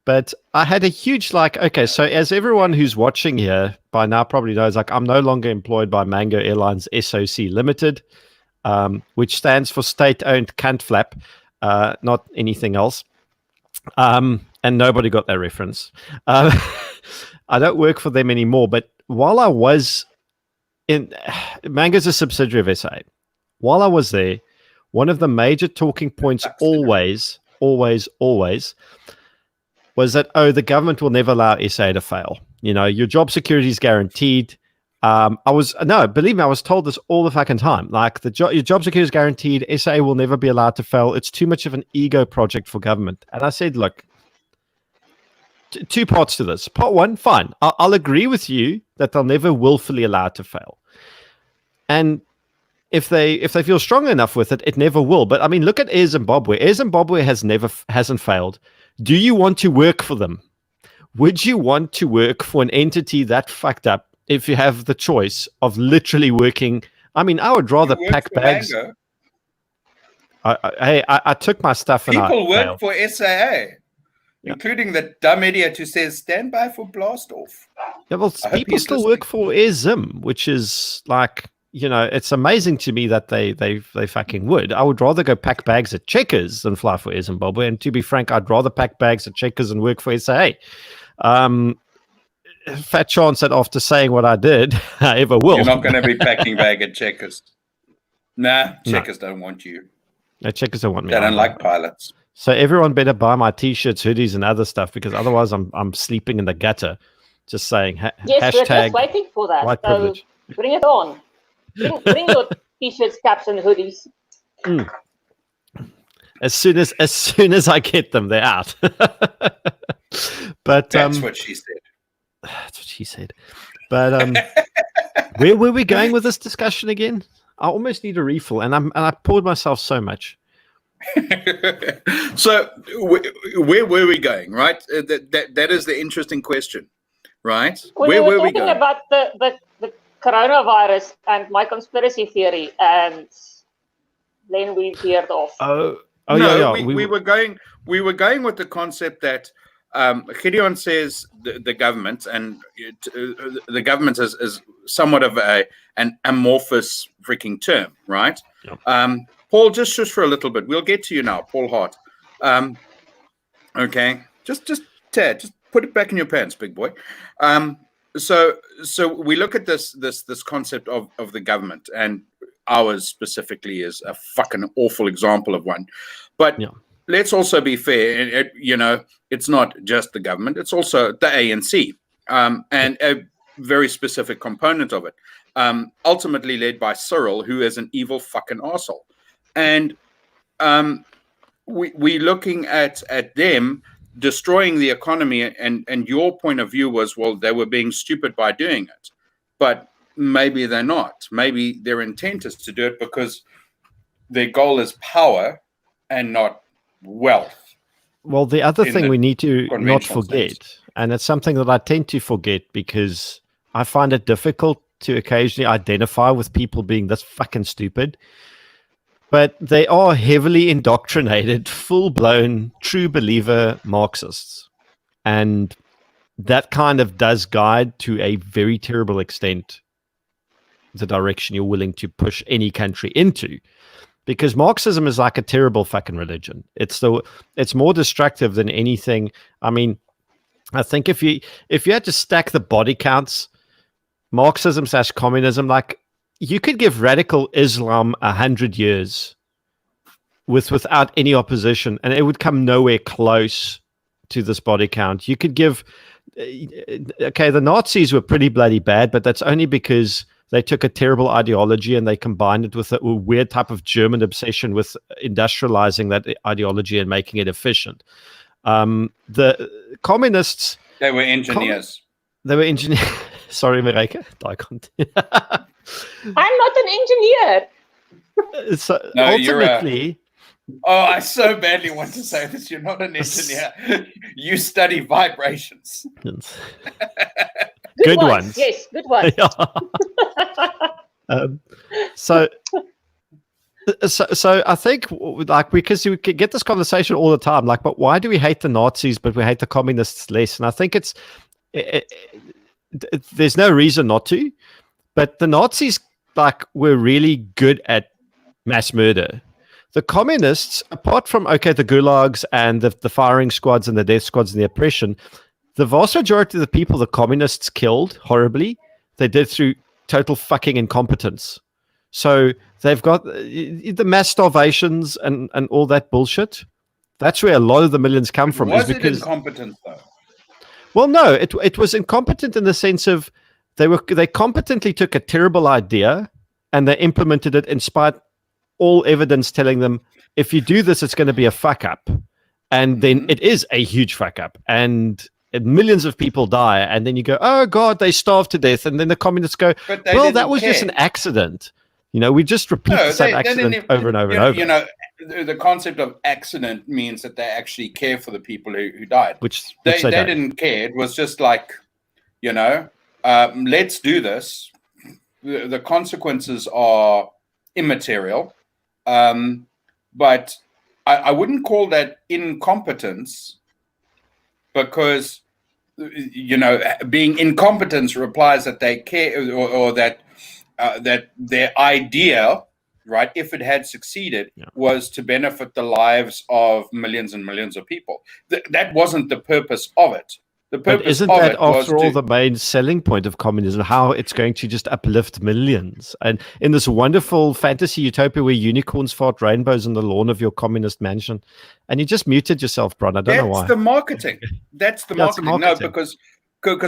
But I had a huge okay, so as everyone who's watching here by now probably knows, I'm no longer employed by Mango Airlines SOC Limited, which stands for State-Owned Cunt Flap, not anything else. And nobody got that reference. I don't work for them anymore, but while I was in Mango's a subsidiary of SA. While I was there, one of the major talking points always was that, the government will never allow SA to fail. You know, your job security is guaranteed. Believe me, I was told this all the fucking time. Like, your job security is guaranteed. SA will never be allowed to fail. It's too much of an ego project for government. And I said, look, two parts to this. Part one, fine. I'll agree with you that they'll never willfully allow it to fail. And if they feel strong enough with it, it never will. But I mean, look at Air Zimbabwe. Air Zimbabwe hasn't failed. Do you want to work for them? Would you want to work for an entity that fucked up if you have the choice of literally working? I mean, I would rather pack bags. I took my stuff and people work for SAA, including the dumb idiot who says stand by for blast off. Yeah, well, people still work for Air Zim, which is like, you know, it's amazing to me that they fucking would. I would rather go pack bags at Checkers than fly for Air Zimbabwe. And to be frank, I'd rather pack bags at Checkers and work for SAA. Fat chance that after saying what I did, I ever will. You're not going to be packing bag at Checkers. Nah, Checkers don't want you. No, Checkers don't want me. They don't like pilots. So everyone better buy my T-shirts, hoodies, and other stuff, because otherwise I'm sleeping in the gutter. Just saying. Yes, we're hashtag just waiting for that. White privilege. Bring it on. Bring your T-shirts, caps, and hoodies. As soon as I get them, they're out. But that's what she said. That's what she said. But where were we going with this discussion again? I almost need a refill, and I poured myself so much. So where were we going? Right, that is the interesting question, right? Where were we going? About the coronavirus and my conspiracy theory, and then we veered off. We were going with the concept that Gideon says the government, and the government is somewhat of an amorphous freaking term, right? Yep. Paul, just for a little bit, we'll get to you now, Paul Hart. Okay, just Tad, just put it back in your pants, big boy. So we look at this concept of the government, and ours specifically is a fucking awful example of one. But let's also be fair. It's not just the government; it's also the ANC, and a very specific component of it. ultimately led by Cyril, who is an evil fucking arsehole. And we're looking at them destroying the economy, and your point of view was, well, they were being stupid by doing it. But maybe they're not. Maybe their intent is to do it because their goal is power and not wealth. Well, the other thing we need to not forget, and it's something that I tend to forget because I find it difficult to occasionally identify with people being this fucking stupid, but they are heavily indoctrinated, full-blown, true believer Marxists. And that kind of does guide to a very terrible extent the direction you're willing to push any country into. Because Marxism is like a terrible fucking religion. It's more destructive than anything. I mean, I think if you had to stack the body counts, Marxism/communism, like you could give radical Islam 100 years without any opposition, and it would come nowhere close to this body count. You could give, okay, the Nazis were pretty bloody bad, but that's only because they took a terrible ideology and they combined it with a weird type of German obsession with industrializing that ideology and making it efficient. The communists... They were engineers. They were engineers. Sorry, Maryke. I'm not an engineer. So no, ultimately... I so badly want to say this. You're not an engineer. You study vibrations. Good ones. Yes, good ones. So I think, like, because you get this conversation all the time, like, but why do we hate the Nazis but we hate the communists less? And I think there's no reason not to, but the Nazis, like, were really good at mass murder. The communists, apart from, okay, the gulags and the firing squads and the death squads and the oppression, the vast majority of the people the communists killed horribly, they did through total fucking incompetence. So they've got the mass starvations and all that bullshit. That's where a lot of the millions come from. Was it incompetence, though? Well, no, it was incompetent in the sense of they competently took a terrible idea and they implemented it in spite all evidence telling them, if you do this, it's going to be a fuck up. And then it is a huge fuck up. And millions of people die. And then you go, oh, God, they starved to death. And then the communists go, well, that was just an accident. You know, we just repeat the same accident over and over and over. You know, the concept of accident means that they actually care for the people who died. Which they didn't care. It was just like, you know, let's do this. The consequences are immaterial. But I wouldn't call that incompetence, because, you know, being incompetent implies that they care, or that their idea, right, if it had succeeded, was to benefit the lives of millions and millions of people. That wasn't the purpose of it. The purpose but isn't that, after all, the main selling point of communism, how it's going to just uplift millions? And in this wonderful fantasy utopia where unicorns fart rainbows on the lawn of your communist mansion, and you just muted yourself, Bryan. I don't know why. That's the marketing. That's the marketing. No, because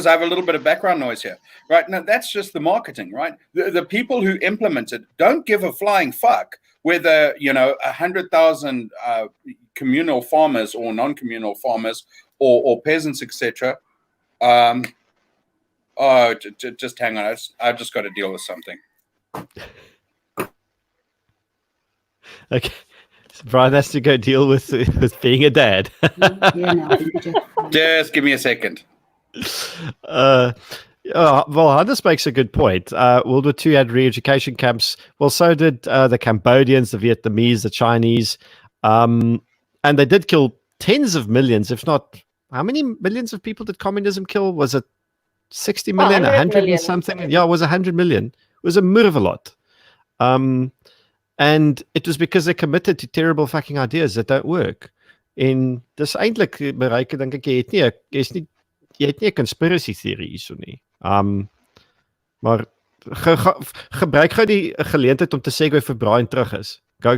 I have a little bit of background noise here, right? No, that's just the marketing, right? The people who implement it don't give a flying fuck whether, you know, 100,000 communal farmers or non-communal farmers or peasants, etc. Just hang on. I've just got to deal with something. Okay. So Bryan has to go deal with being a dad. Just give me a second. Well, Hannes makes a good point. World War II had re-education camps. Well, so did the Cambodians, the Vietnamese, the Chinese. And they did kill tens of millions, if not... How many millions of people did communism kill? Was it 60 million, 100 and something? Yeah, it was 100 million. It was a murderlot. And it was because they committed to terrible fucking ideas that don't work. En dis eintlik, Maryke, dink ek jy het nie 'n conspiracy theory hierso nie. Maar gebruik gou die geleentheid om te sê gou vir Bryan terug is. Go.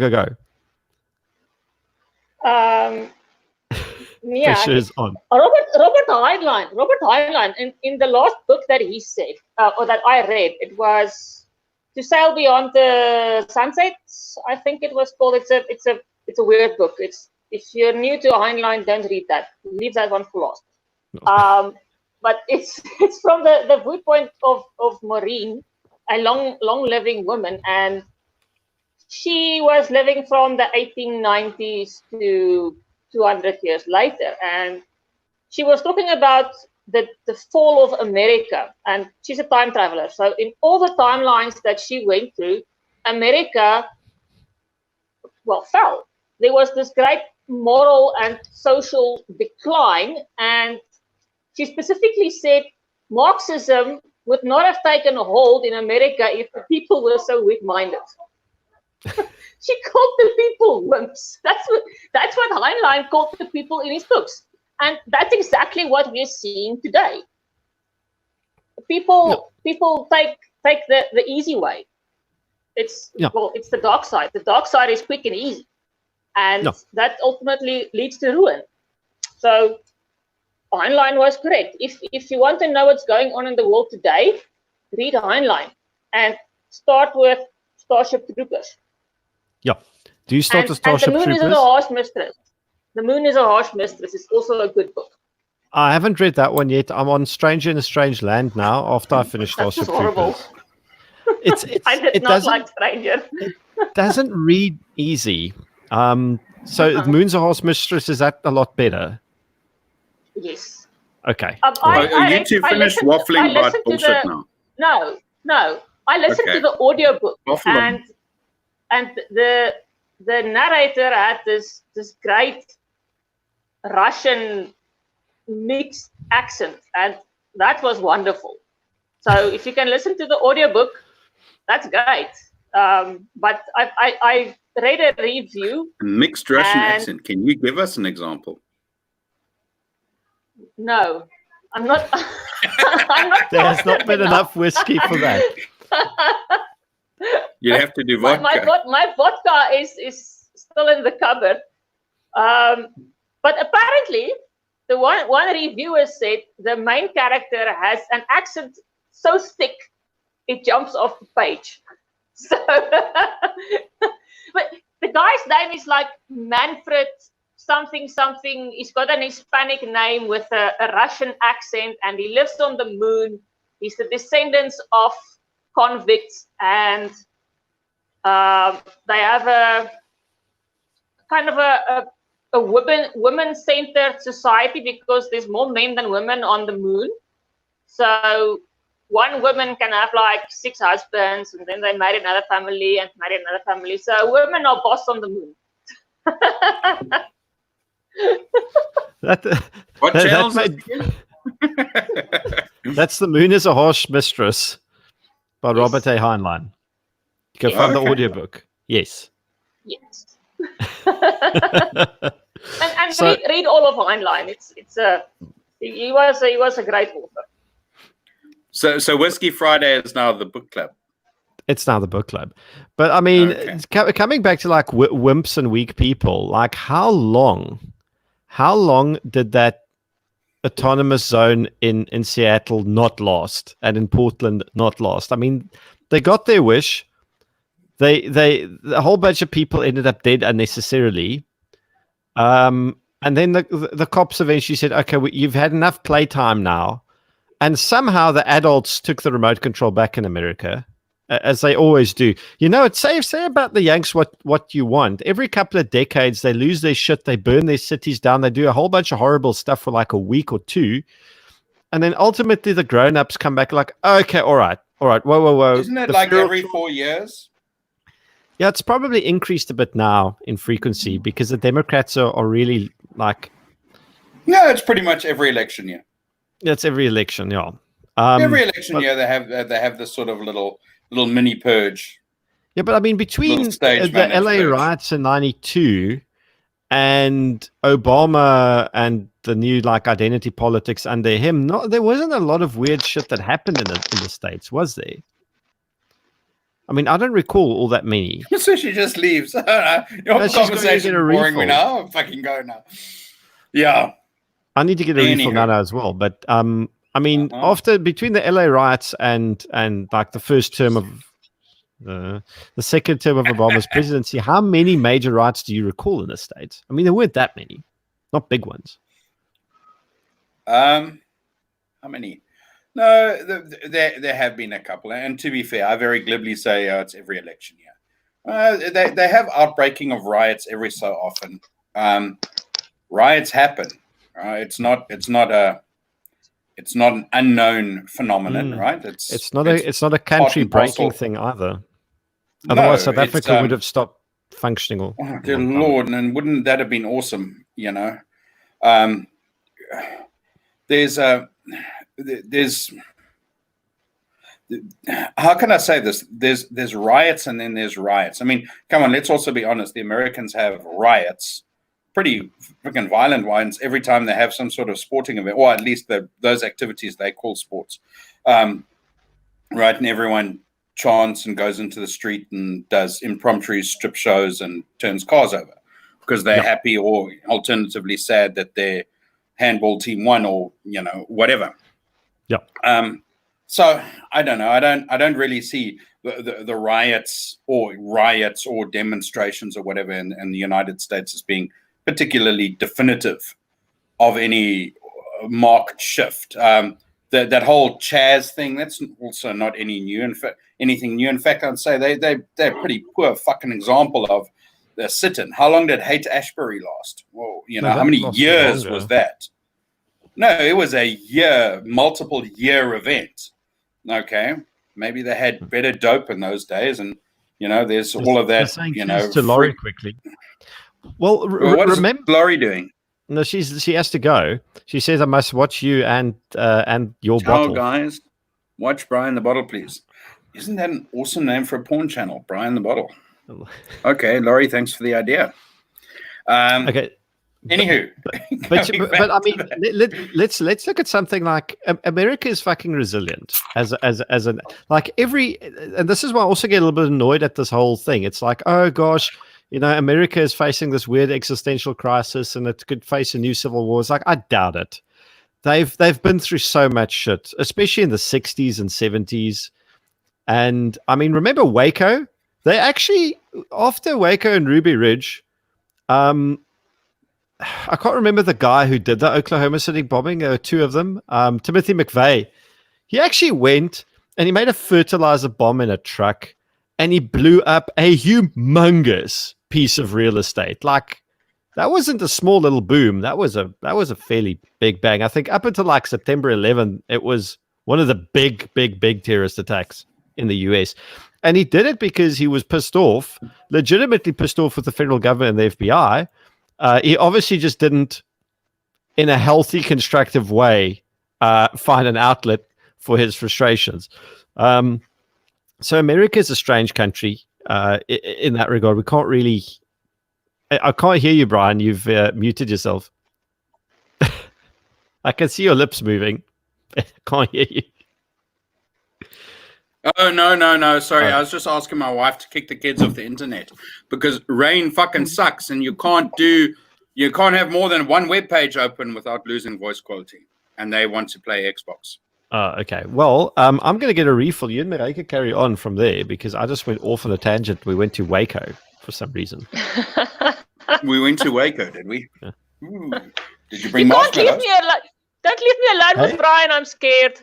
Yeah, on. Robert Heinlein, in the last book that he said, or that I read, it was To Sail Beyond the Sunsets, I think it was called. It's a weird book. If you're new to Heinlein, don't read that. Leave that one for last. But it's from the viewpoint of Maureen, a long living woman, and she was living from the 1890s to 200 years later, and she was talking about the fall of America, and she's a time traveler. So in all the timelines that she went through, America, fell. There was this great moral and social decline, and she specifically said Marxism would not have taken a hold in America if the people were so weak-minded. She called the people wimps. That's what Heinlein called the people in his books. And that's exactly what we're seeing today. People take the easy way. It's the dark side. The dark side is quick and easy, and that ultimately leads to ruin. So Heinlein was correct. If you want to know what's going on in the world today, read Heinlein and start with Starship Troopers. Yeah. Do you start with Starship Troopers? The Moon is a Harsh Mistress. The Moon is a Harsh Mistress is also a good book. I haven't read that one yet. I'm on Stranger in a Strange Land now after I finished Starship Troopers. I did not like Stranger. It doesn't read easy. So The Moon's a Harsh Mistress, is that a lot better? Yes. Okay. You two finished waffling about bullshit now. No. I listened to the audiobook, and the narrator had this great Russian mixed accent, and that was wonderful. So if you can listen to the audiobook, that's great. But I read a review. Mixed Russian accent. Can you give us an example? No, I'm not. I'm not. There's not been enough whiskey for that. You have to do vodka. My vodka is still in the cupboard. But apparently, the one reviewer said the main character has an accent so thick it jumps off the page. So, but the guy's name is like Manfred something. He's got an Hispanic name with a Russian accent, and he lives on the moon. He's the descendants of convicts, and they have a kind of a women-centered society because there's more men than women on the moon. So one woman can have like 6 husbands, and then they marry another family and marry another family. So women are boss on the moon. What channels? That's The Moon is a Harsh Mistress by Robert A. Heinlein. You can find the audiobook. Yes. Yes. and so, read all of Heinlein. He was a great author. So Whisky Friday is now the book club. It's now the book club. But I mean, coming back to like wimps and weak people, like how long did that autonomous zone in Seattle not last, and in Portland not last? I mean, they got their wish. A whole bunch of people ended up dead unnecessarily. And then the cops eventually said, okay, you've had enough playtime now. And somehow the adults took the remote control back in America, as they always do. You know, it's say about the Yanks what you want. Every couple of decades, they lose their shit. They burn their cities down. They do a whole bunch of horrible stuff for like a week or two. And then ultimately the grown-ups come back like, okay, all right. Whoa. Isn't it like every 4 years? Yeah, it's probably increased a bit now in frequency because the Democrats are really like... No, it's pretty much every election year. That's every election, yeah. Every election year they have this sort of little mini purge. Yeah, but I mean, between the LA riots in '92 and Obama and the new like identity politics under him, there wasn't a lot of weird shit that happened in the States, was there? I mean, I don't recall all that many. So she just leaves. Your conversation is boring me now. I'm fucking going now. Yeah. I need to get a refill now as well. But I mean, between the LA riots and like the first term of The second term of Obama's presidency, how many major riots do you recall in the States? I mean, there weren't that many, not big ones. How many? No, there have been a couple. And to be fair, I very glibly say it's every election year. They have outbreaking of riots every so often. Riots happen. It's not an unknown phenomenon, right? It's not a country breaking thing either. Otherwise, South Africa would have stopped functioning. Oh, dear Lord, and wouldn't that have been awesome? You know, there's how can I say this? There's riots and then there's riots. I mean, come on, let's also be honest. The Americans have riots, pretty freaking violent ones, every time they have some sort of sporting event, or at least those activities they call sports, right? And everyone chants and goes into the street and does impromptu strip shows and turns cars over because they're happy or alternatively sad that their handball team won, or whatever. So I don't know. I don't really see the riots or demonstrations or whatever in the United States as being particularly definitive of any marked shift. That whole Chaz thing, that's also not anything new. In fact, I'd say they're a pretty poor fucking example of the sit-in. How long did Haight Ashbury last? Well, how many years was that? No, it was a multiple year event. Okay, maybe they had better dope in those days, and there's all of that. To Laurie quickly. Well, what remember is Laurie doing? No, she has to go. She says I must watch you and your bottle. Guys, watch Bryan the Bottle, please. Isn't that an awesome name for a porn channel, Bryan the Bottle? Okay, Laurie, thanks for the idea. Okay. Anywho, but I mean, let's look at something like America is fucking resilient as an like every, and this is why I also get a little bit annoyed at this whole thing. It's like, oh gosh, America is facing this weird existential crisis and it could face a new civil war. It's like, I doubt it. They've been through so much shit, especially in the 60s and 70s. And I mean, remember Waco? They actually, after Waco and Ruby Ridge, I can't remember the guy who did the Oklahoma City bombing. There were two of them. Timothy McVeigh. He actually went and he made a fertilizer bomb in a truck and he blew up a humongous piece of real estate. Like, that wasn't a small little boom. That was a fairly big bang. I think up until like September 11, it was one of the big terrorist attacks in the US. And he did it because he was pissed off, legitimately pissed off with the federal government and the FBI. He obviously just didn't, in a healthy, constructive way, find an outlet for his frustrations. So America is a strange country in that regard. We can't really... I can't hear you, Bryan. You've muted yourself. I can see your lips moving. I can't hear you. Oh, no. Sorry, I was just asking my wife to kick the kids off the internet because Rain fucking sucks and you can't have more than one web page open without losing voice quality. And they want to play Xbox. Okay. Well, I'm going to get a refill. You and Maryke carry on from there because I just went off on a tangent. We went to Waco for some reason. We went to Waco, did we? Yeah. Ooh. Did you bring marshmallows? Don't leave me alone with Bryan. I'm scared.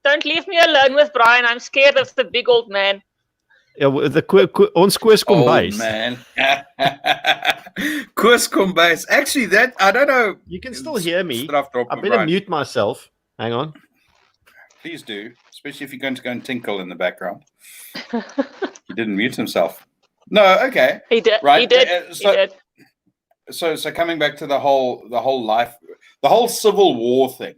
Don't leave me alone with Bryan. I'm scared of the big old man. Yeah, ons koers kom bys. Man. Koers kom bys. Actually, that, I don't know. You can still hear me. I better mute myself. Hang on. Please do, especially if you're going to go and tinkle in the background. He didn't mute himself. No, okay. He did. Right. He did. So coming back to the whole Civil War thing,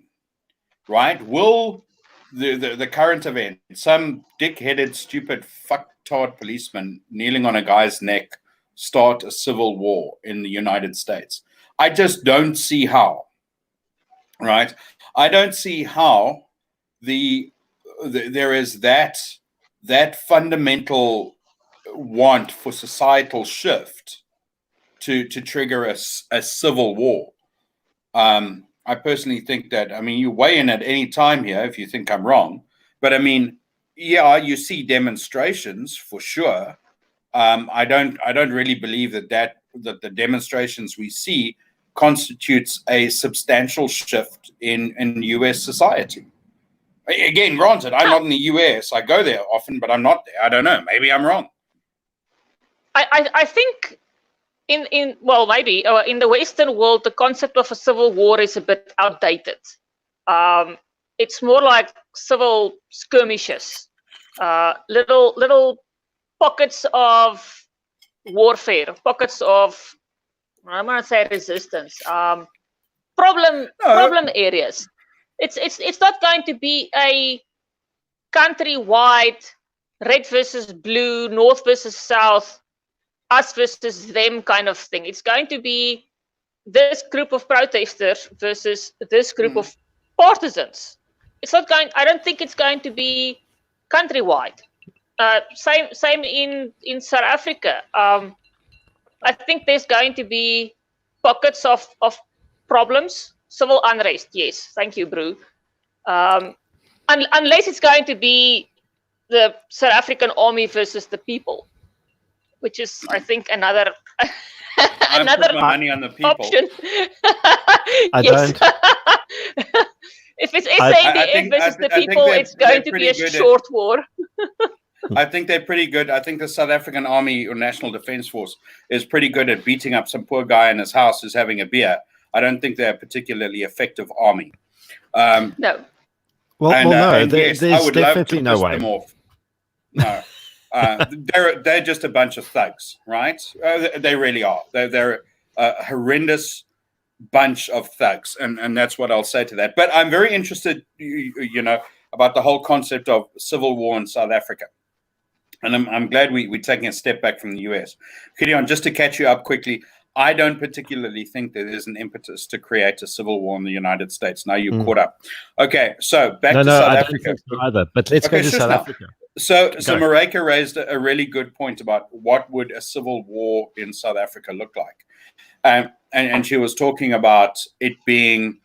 right? Will the current event, some dick-headed, stupid, fucktard policeman kneeling on a guy's neck, start a civil war in the United States? I just don't see how. Right? I don't see how there is that fundamental want for societal shift to trigger a civil war. I personally think that, I mean, you weigh in at any time here if you think I'm wrong, but I mean, yeah, you see demonstrations for sure. I don't really believe that the demonstrations we see constitutes a substantial shift in US society. Again, granted, I'm not in the US. I go there often, but I'm not there. I don't know. Maybe I'm wrong. I think maybe in the Western world, the concept of a civil war is a bit outdated. It's more like civil skirmishes, little pockets of warfare, pockets of, I'm gonna say, resistance, problem areas. It's not going to be a countrywide red versus blue, north versus south, us versus them kind of thing. It's going to be this group of protesters versus this group of partisans. It's not going. I don't think it's going to be countrywide. Same in South Africa. I think there's going to be pockets of problems, civil unrest. Yes, thank you, Brew. Unless it's going to be the South African army versus the people, which is, I think, another another money on the people option. I don't. If it's SADF versus the people, it's going to be a short war. I think they're pretty good. I think the South African Army or National Defence Force is pretty good at beating up some poor guy in his house who's having a beer. I don't think they're a particularly effective army. No. No, there's definitely no way. No. They're just a bunch of thugs, right? They really are. They're a horrendous bunch of thugs, and that's what I'll say to that. But I'm very interested, about the whole concept of civil war in South Africa. And I'm glad we're taking a step back from the US. Gideon, just to catch you up quickly, I don't particularly think that there's an impetus to create a civil war in the United States. Now you're caught up. Okay, so back to South Africa. Don't think so either, but let's go to South Africa. So Maryke raised a really good point about what would a civil war in South Africa look like. And she was talking about it being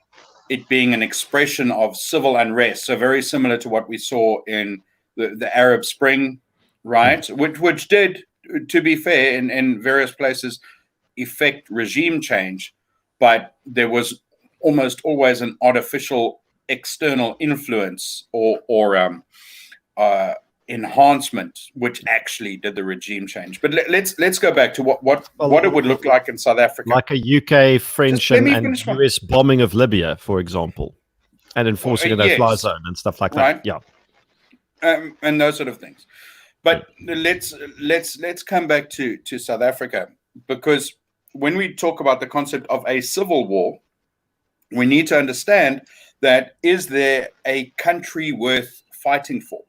an expression of civil unrest, so very similar to what we saw in the Arab Spring, right? Which did, to be fair, in various places, effect regime change, but there was almost always an artificial external influence or enhancement, which actually did the regime change. But let's go back to what it would look like in South Africa, like a UK, French, and US bombing of Libya, for example, and enforcing a no-fly zone and stuff like that. Right. Yeah, and those sort of things. But let's come back to South Africa, because when we talk about the concept of a civil war, we need to understand that is there a country worth fighting for?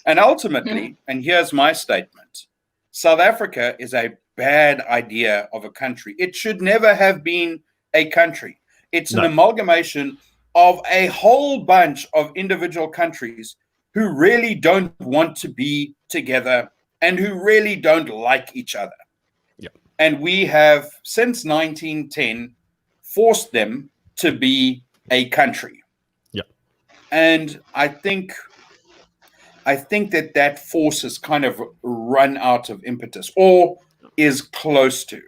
And ultimately, and here's my statement, South Africa is a bad idea of a country. It should never have been a country. It's an amalgamation of a whole bunch of individual countries who really don't want to be together and who really don't like each other. Yeah. And we have, since 1910, forced them to be a country. Yeah. And I think that force has kind of run out of impetus, or is close to.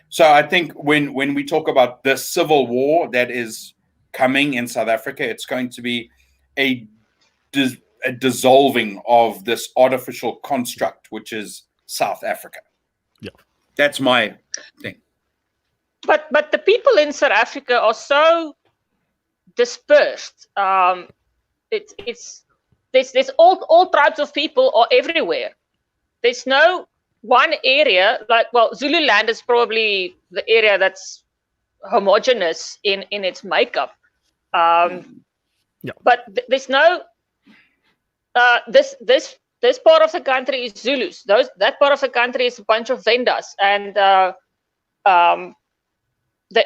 So I think when we talk about the civil war that is coming in South Africa, it's going to be a dissolving of this artificial construct, which is South Africa. Yeah, that's my thing. But the people in South Africa are so dispersed. There's all tribes of people are everywhere. There's no one area, Zululand is probably the area that's homogeneous in its makeup. But there's no this part of the country is Zulus. That part of the country is a bunch of Vendas, and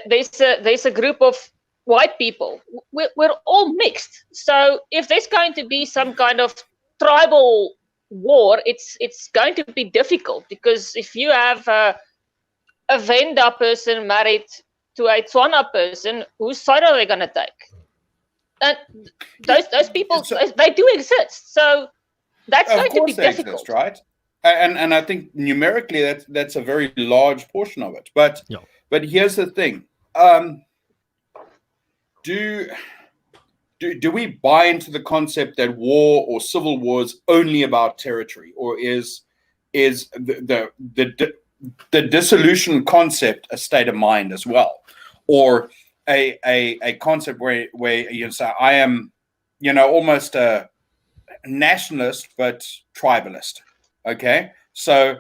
there's a group of white people. We're all mixed. So if there's going to be some kind of tribal war, it's going to be difficult, because if you have a Venda person married to a Tswana person, whose side are they going to take? And those people, they do exist. So That's Of going to be course they difficult. exist, right? And I think numerically that's a very large portion of it. But Yeah. but here's the thing: do we buy into the concept that war or civil war is only about territory, or is the dissolution concept a state of mind as well, or a concept where you say I am, almost a nationalist but tribalist? Okay, so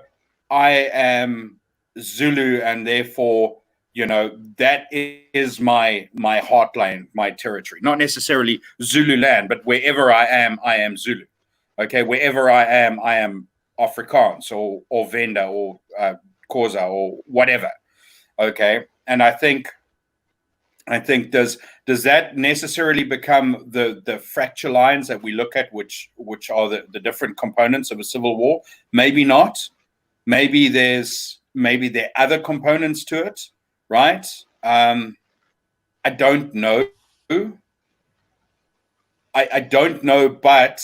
I am Zulu, and therefore, that is my heartland, my territory. Not necessarily Zululand, but wherever I am Zulu. Okay, wherever I am Afrikaans or Venda or Xhosa or whatever. Okay, and I think does that necessarily become the fracture lines that we look at, which are the different components of a civil war? Maybe not. Maybe there are other components to it, right? I don't know. I don't know, but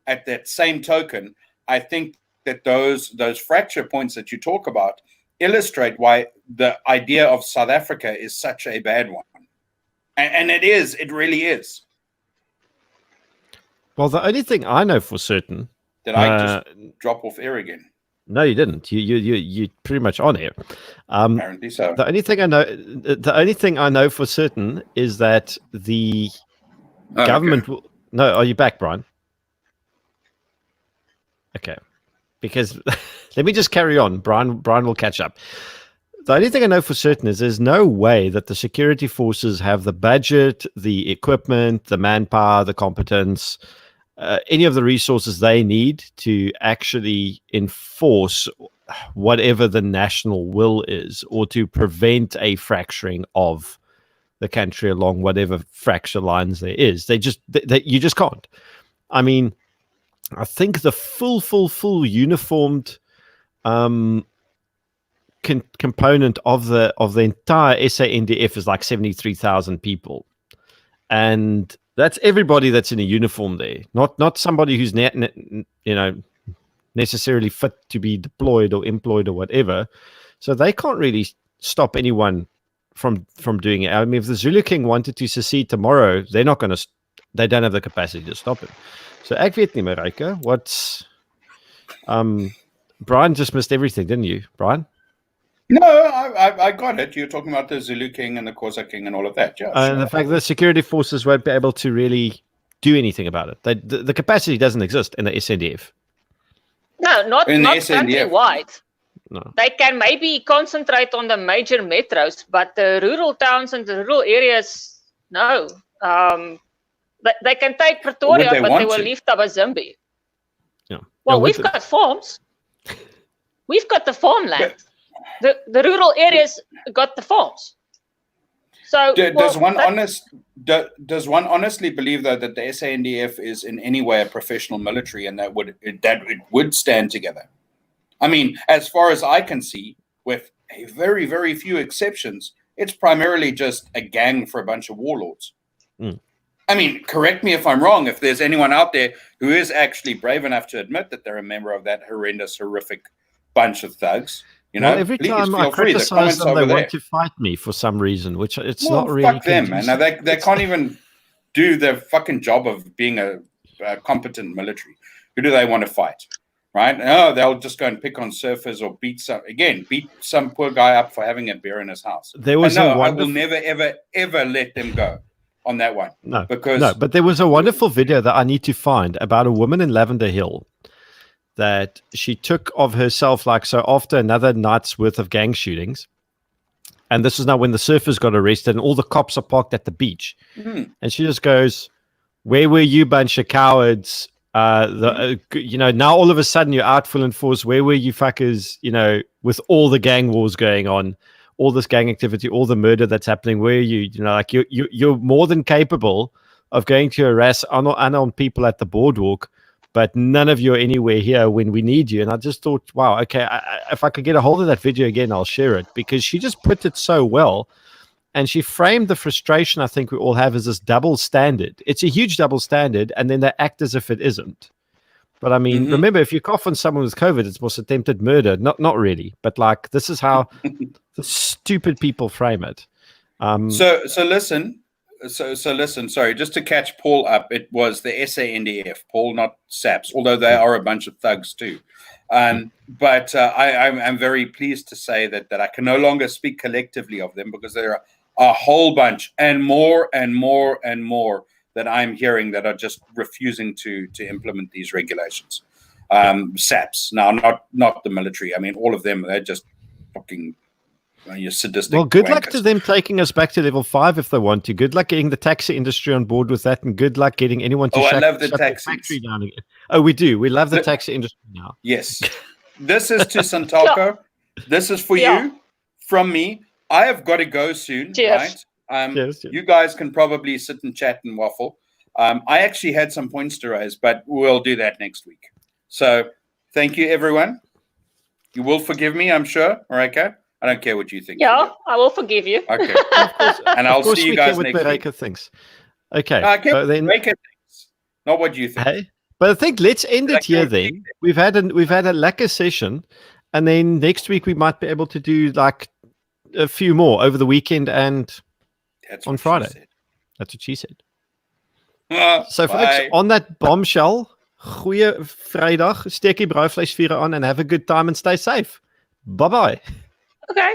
at that same token, I think that those fracture points that you talk about illustrate why the idea of South Africa is such a bad one. And it really is. Well, the only thing I know for certain. Did I just drop off air again? No, you didn't. You pretty much on air. Apparently so. The only thing I know for certain is that the government will. No, are you back, Bryan? Okay, because let me just carry on. Bryan will catch up. The only thing I know for certain is there's no way that the security forces have the budget, the equipment, the manpower, the competence, any of the resources they need to actually enforce whatever the national will is, or to prevent a fracturing of the country along whatever fracture lines there is. You just can't. I mean, I think the full uniformed component of the entire SANDF is like 73,000 people, and that's everybody that's in a uniform there, not somebody who's necessarily fit to be deployed or employed or whatever. So they can't really stop anyone from doing it. I mean, if the Zulu King wanted to secede tomorrow, they don't have the capacity to stop him. So ek weet nie, Maryke, what's Bryan just missed everything, didn't you, Bryan? No, I got it. You're talking about the Zulu King and the Xhosa King and all of that. Yeah, and the fact that security forces won't be able to really do anything about it. The capacity doesn't exist in the SNDF. No, not countrywide. No. They can maybe concentrate on the major metros, but the rural towns and the rural areas, no. They can take Pretoria, but they will leave Tabazimbi. Yeah. Well, we've got farms. We've got the farmland. The rural areas got the farms. So does one honestly believe though that the SANDF is in any way a professional military, and that it would stand together? I mean, as far as I can see, with a very, very few exceptions, it's primarily just a gang for a bunch of warlords. Mm. I mean, correct me if I'm wrong. If there's anyone out there who is actually brave enough to admit that they're a member of that horrendous, horrific bunch of thugs, every time I criticize them, they want to fight me for some reason, which it's not really. Fuck them, man. Now, they can't even do their fucking job of being a competent military. Who do they want to fight? Right? Oh, they'll just go and pick on surfers or beat some poor guy up for having a beer in his house. I will never, ever, ever let them go on that one. But there was a wonderful video that I need to find about a woman in Lavender Hill that she took of herself, after another night's worth of gang shootings. And this is now when the surfers got arrested and all the cops are parked at the beach. Mm. And she just goes, "Where were you, bunch of cowards? Now all of a sudden you're out full in force. Where were you fuckers, with all the gang wars going on, all this gang activity, all the murder that's happening? Where are you? You're more than capable of going to harass unarmed people at the boardwalk, but none of you are anywhere here when we need you." And I just thought, wow, okay, if I could get a hold of that video again, I'll share it, because she just put it so well. And she framed the frustration I think we all have as this double standard. It's a huge double standard, and then they act as if it isn't. But I mean, remember, if you cough on someone with COVID, it's was attempted murder. Not really, but like this is how the stupid people frame it. So listen. So listen. Sorry, just to catch Paul up. It was the SANDF, Paul, not SAPS. Although they are a bunch of thugs too. But I'm very pleased to say that I can no longer speak collectively of them, because there are a whole bunch and more and more and more that I'm hearing that are just refusing to implement these regulations. SAPs now, not the military. I mean, all of them, they're just fucking you're sadistic. Well, good luck wankers. to them taking us back to level 5 if they want to. Good luck getting the taxi industry on board with that, and good luck getting anyone to I love the shut taxis. factory down again. Oh, we do. We love the taxi industry now. Yes. This is to Santalco. This is for you from me. I have got to go soon, Cheers. right? Cheers. You guys can probably sit and chat and waffle. I actually had some points to raise, but we'll do that next week. So thank you, everyone. You will forgive me, I'm sure. Maryke? I don't care what you think. Yeah, I will forgive you. Okay. And I'll see you guys next week. Maryke thinks. Okay. I care what then, Maryke thinks, not what you think. hey, but I think let's end it here. Then we've had a lacquer session, and then next week we might be able to do like a few more over the weekend and That's on what she Friday. said. That's what she said. Bye. So folks, on that bombshell, goeie Vrydag, steek die braaivleisvure aan and have a good time and stay safe. Bye-bye. Okay.